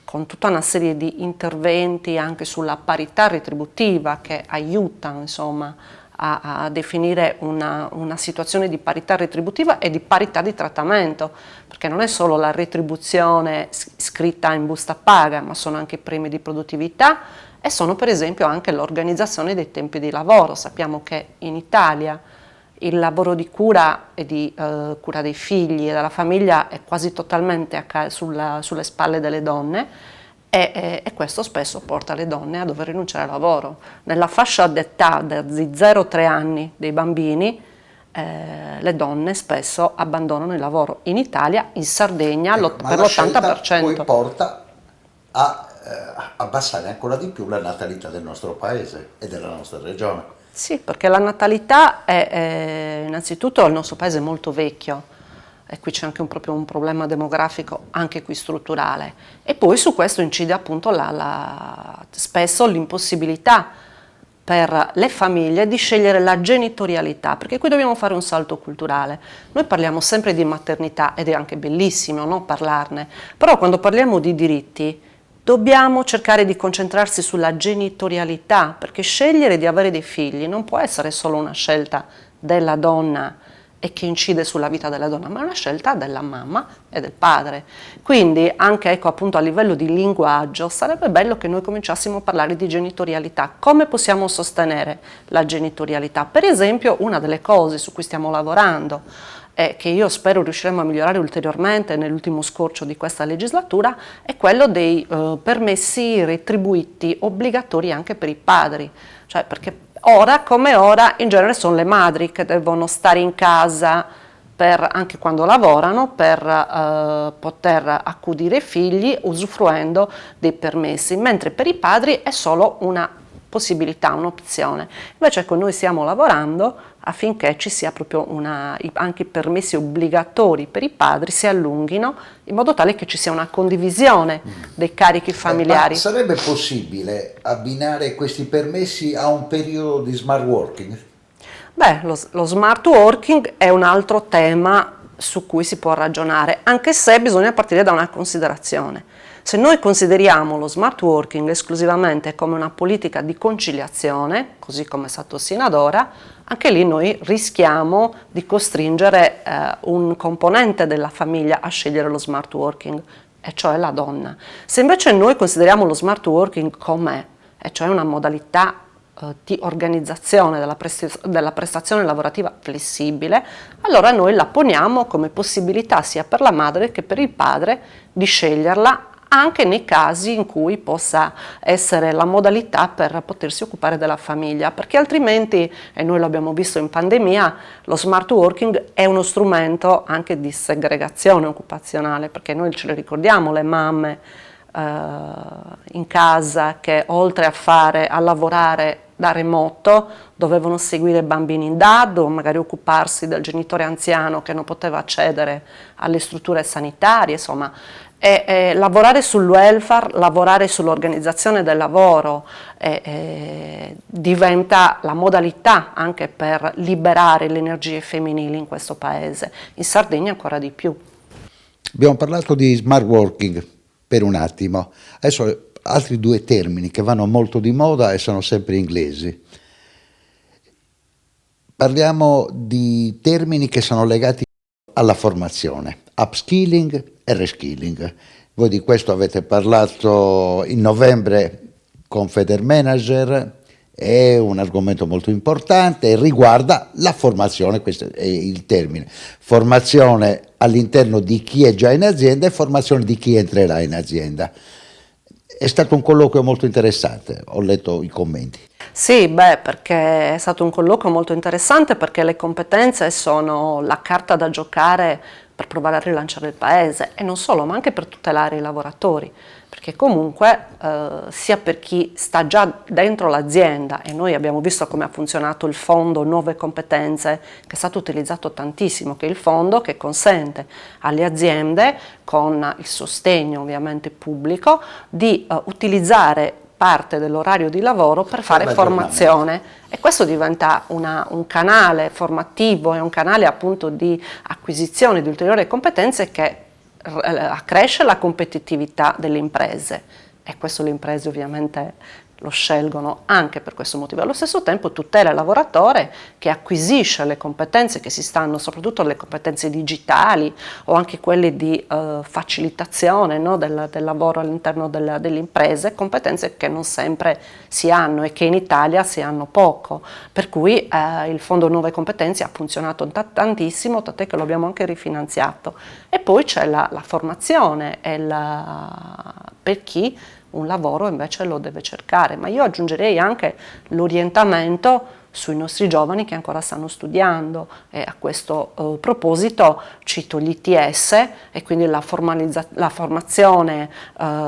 con tutta una serie di interventi anche sulla parità retributiva che aiutano insomma a definire una situazione di parità retributiva e di parità di trattamento, perché non è solo la retribuzione scritta in busta paga, ma sono anche i premi di produttività e sono per esempio anche l'organizzazione dei tempi di lavoro. Sappiamo che in Italia il lavoro di cura e di cura dei figli e della famiglia è quasi totalmente sulle spalle delle donne e questo spesso porta le donne a dover rinunciare al lavoro. Nella fascia d'età di 0-3 anni dei bambini le donne spesso abbandonano il lavoro. In Italia, in Sardegna, per l'80%. Poi porta a abbassare ancora di più la natalità del nostro paese e della nostra regione. Sì, perché la natalità è innanzitutto il nostro paese è molto vecchio e qui c'è anche proprio un problema demografico, anche qui strutturale. E poi su questo incide appunto spesso l'impossibilità per le famiglie di scegliere la genitorialità, perché qui dobbiamo fare un salto culturale. Noi parliamo sempre di maternità ed è anche bellissimo, no, parlarne, però quando parliamo di diritti dobbiamo cercare di concentrarsi sulla genitorialità, perché scegliere di avere dei figli non può essere solo una scelta della donna e che incide sulla vita della donna, ma è una scelta della mamma e del padre. Quindi anche ecco, appunto, a livello di linguaggio sarebbe bello che noi cominciassimo a parlare di genitorialità. Come possiamo sostenere la genitorialità? Per esempio, una delle cose su cui stiamo lavorando e che io spero riusciremo a migliorare ulteriormente nell'ultimo scorcio di questa legislatura, è quello dei permessi retribuiti obbligatori anche per i padri, cioè perché ora come ora in genere sono le madri che devono stare in casa anche quando lavorano per poter accudire i figli usufruendo dei permessi, mentre per i padri è solo una possibilità, un'opzione. Invece ecco, noi stiamo lavorando affinché ci sia proprio anche i permessi obbligatori per i padri si allunghino in modo tale che ci sia una condivisione dei carichi familiari. Ma sarebbe possibile abbinare questi permessi a un periodo di smart working? Beh, lo smart working è un altro tema su cui si può ragionare, anche se bisogna partire da una considerazione. Se noi consideriamo lo smart working esclusivamente come una politica di conciliazione, così come è stato sino ad ora, anche lì noi rischiamo di costringere un componente della famiglia a scegliere lo smart working, e cioè la donna. Se invece noi consideriamo lo smart working com'è, e cioè una modalità di organizzazione della prestazione lavorativa flessibile, allora noi la poniamo come possibilità sia per la madre che per il padre di sceglierla anche nei casi in cui possa essere la modalità per potersi occupare della famiglia, perché altrimenti, e noi lo abbiamo visto in pandemia, lo smart working è uno strumento anche di segregazione occupazionale, perché noi ce le ricordiamo le mamme in casa che oltre a lavorare da remoto dovevano seguire i bambini in DAD o magari occuparsi del genitore anziano che non poteva accedere alle strutture sanitarie, insomma. Lavorare sul welfare, lavorare sull'organizzazione del lavoro diventa la modalità anche per liberare le energie femminili in questo paese, in Sardegna ancora di più. Abbiamo parlato di smart working per un attimo, adesso altri due termini che vanno molto di moda e sono sempre inglesi. Parliamo di termini che sono legati alla formazione, upskilling e reskilling. Voi di questo avete parlato in novembre con Federmanager, è un argomento molto importante e riguarda la formazione, questo è il termine, formazione all'interno di chi è già in azienda e formazione di chi entrerà in azienda. È stato un colloquio molto interessante, ho letto i commenti. Sì, perché è stato un colloquio molto interessante perché le competenze sono la carta da giocare per provare a rilanciare il paese e non solo, ma anche per tutelare i lavoratori, perché comunque sia per chi sta già dentro l'azienda, e noi abbiamo visto come ha funzionato il fondo Nuove Competenze, che è stato utilizzato tantissimo, che è il fondo che consente alle aziende, con il sostegno ovviamente pubblico, di utilizzare parte dell'orario di lavoro per fare formazione, e questo diventa un canale formativo e un canale appunto di acquisizione di ulteriori competenze che accresce la competitività delle imprese, e questo le imprese ovviamente lo scelgono anche per questo motivo. Allo stesso tempo tutela il lavoratore che acquisisce le competenze che si stanno, soprattutto le competenze digitali o anche quelle di facilitazione, no, del lavoro all'interno delle imprese, competenze che non sempre si hanno e che in Italia si hanno poco, per cui il Fondo Nuove Competenze ha funzionato tantissimo, tant'è che lo abbiamo anche rifinanziato. E poi c'è la formazione per chi un lavoro invece lo deve cercare, ma io aggiungerei anche l'orientamento sui nostri giovani che ancora stanno studiando, e a questo proposito cito l'ITS e quindi la formazione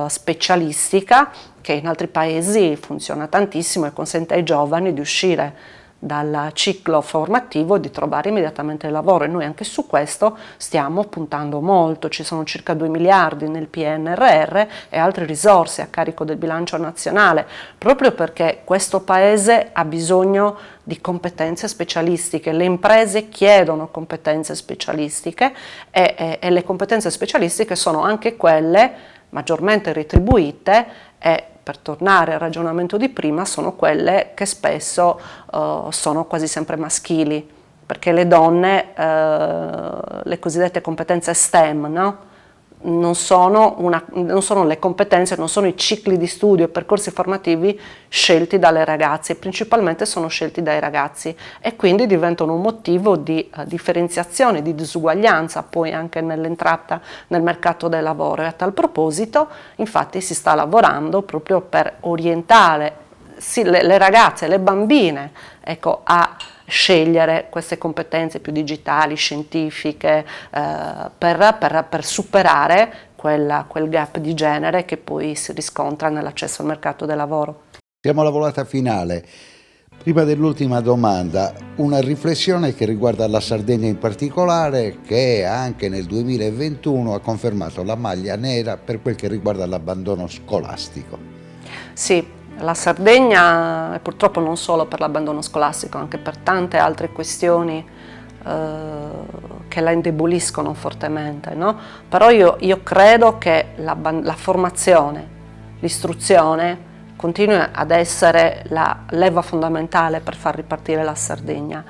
specialistica, che in altri paesi funziona tantissimo e consente ai giovani di uscire dal ciclo formativo e di trovare immediatamente lavoro, e noi anche su questo stiamo puntando molto. Ci sono circa 2 miliardi nel PNRR e altre risorse a carico del bilancio nazionale, proprio perché questo paese ha bisogno di competenze specialistiche, le imprese chiedono competenze specialistiche e le competenze specialistiche sono anche quelle maggiormente retribuite e, per tornare al ragionamento di prima, sono quelle che spesso sono quasi sempre maschili, perché le donne, le cosiddette competenze STEM, no? non sono le competenze, non sono i cicli di studio e percorsi formativi scelti dalle ragazze, principalmente sono scelti dai ragazzi e quindi diventano un motivo di differenziazione, di disuguaglianza poi anche nell'entrata nel mercato del lavoro. E a tal proposito infatti si sta lavorando proprio per orientare le ragazze, le bambine, ecco, a scegliere queste competenze più digitali, scientifiche, per superare quel gap di genere che poi si riscontra nell'accesso al mercato del lavoro. Siamo alla volata finale. Prima dell'ultima domanda, una riflessione che riguarda la Sardegna in particolare, che anche nel 2021 ha confermato la maglia nera per quel che riguarda l'abbandono scolastico. Sì. La Sardegna, e purtroppo non solo per l'abbandono scolastico, anche per tante altre questioni che la indeboliscono fortemente, no? Però io credo che la formazione, l'istruzione continui ad essere la leva fondamentale per far ripartire la Sardegna.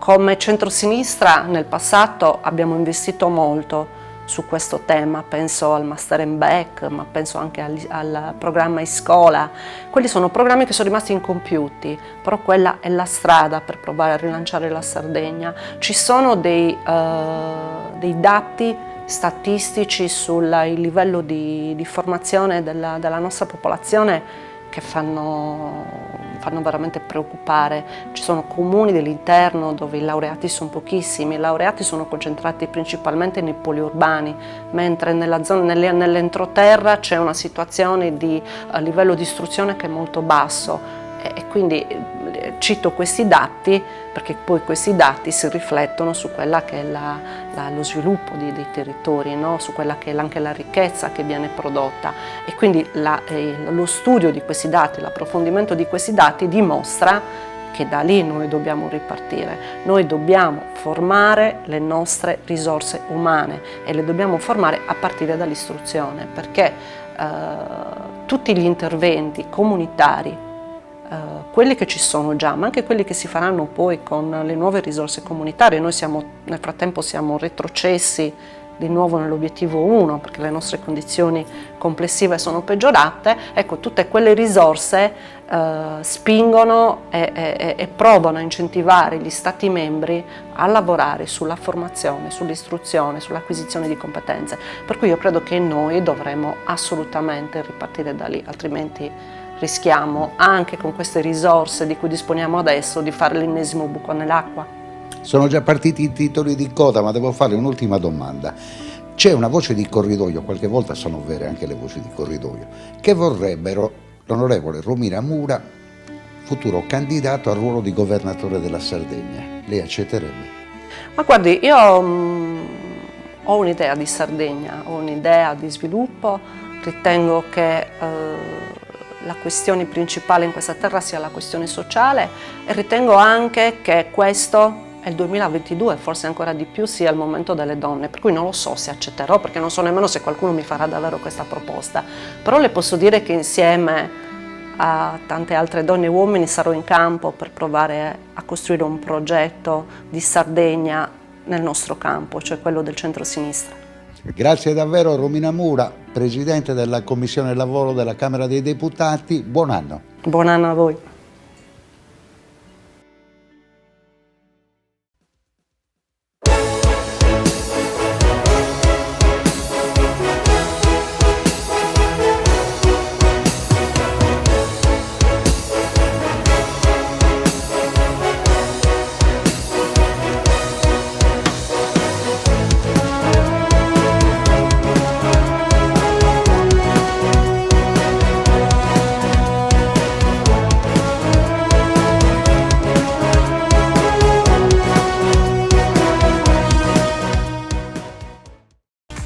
Come centrosinistra nel passato abbiamo investito molto su questo tema, penso al Master and Back, ma penso anche al programma Iscola. Quelli sono programmi che sono rimasti incompiuti, però quella è la strada per provare a rilanciare la Sardegna. Ci sono dei dati statistici sul livello di formazione della nostra popolazione che fanno veramente preoccupare. Ci sono comuni dell'interno dove i laureati sono pochissimi, i laureati sono concentrati principalmente nei poli urbani, mentre nell'entroterra c'è una situazione di livello di istruzione che è molto basso. E quindi cito questi dati perché poi questi dati si riflettono su quella che è lo sviluppo dei territori, no? Su quella che è anche la ricchezza che viene prodotta, e quindi lo studio di questi dati, l'approfondimento di questi dati dimostra che da lì noi dobbiamo ripartire. Noi dobbiamo formare le nostre risorse umane e le dobbiamo formare a partire dall'istruzione, perché tutti gli interventi comunitari, quelli che ci sono già, ma anche quelli che si faranno poi con le nuove risorse comunitarie. Noi nel frattempo siamo retrocessi di nuovo nell'obiettivo 1 perché le nostre condizioni complessive sono peggiorate. Ecco, tutte quelle risorse spingono e provano a incentivare gli Stati membri a lavorare sulla formazione, sull'istruzione, sull'acquisizione di competenze. Per cui io credo che noi dovremo assolutamente ripartire da lì, altrimenti rischiamo anche con queste risorse di cui disponiamo adesso di fare l'ennesimo buco nell'acqua. Sono già partiti i titoli di coda, ma devo fare un'ultima domanda. C'è una voce di corridoio, qualche volta sono vere anche le voci di corridoio, che vorrebbero l'onorevole Romina Mura, futuro candidato al ruolo di governatore della Sardegna. Lei accetterebbe? Ma guardi, io ho un'idea di Sardegna, ho un'idea di sviluppo, ritengo che la questione principale in questa terra sia la questione sociale e ritengo anche che questo è il 2022, forse ancora di più, sia il momento delle donne, per cui non lo so se accetterò, perché non so nemmeno se qualcuno mi farà davvero questa proposta, però le posso dire che insieme a tante altre donne e uomini sarò in campo per provare a costruire un progetto di Sardegna nel nostro campo, cioè quello del centro-sinistra. Grazie davvero Romina Mura, Presidente della Commissione Lavoro della Camera dei Deputati. Buon anno. Buon anno a voi.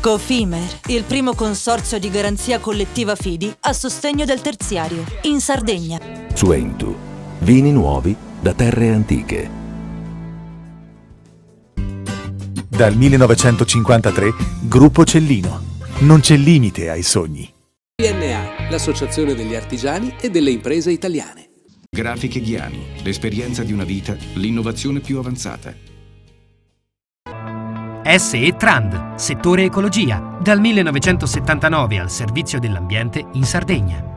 Cofimer, il primo consorzio di garanzia collettiva fidi a sostegno del terziario, in Sardegna. Suentu, vini nuovi da terre antiche. Dal 1953, Gruppo Cellino. Non c'è limite ai sogni. PNA, l'associazione degli artigiani e delle imprese italiane. Grafiche Ghiani, l'esperienza di una vita, l'innovazione più avanzata. SE Trand, settore ecologia, dal 1979 al servizio dell'ambiente in Sardegna.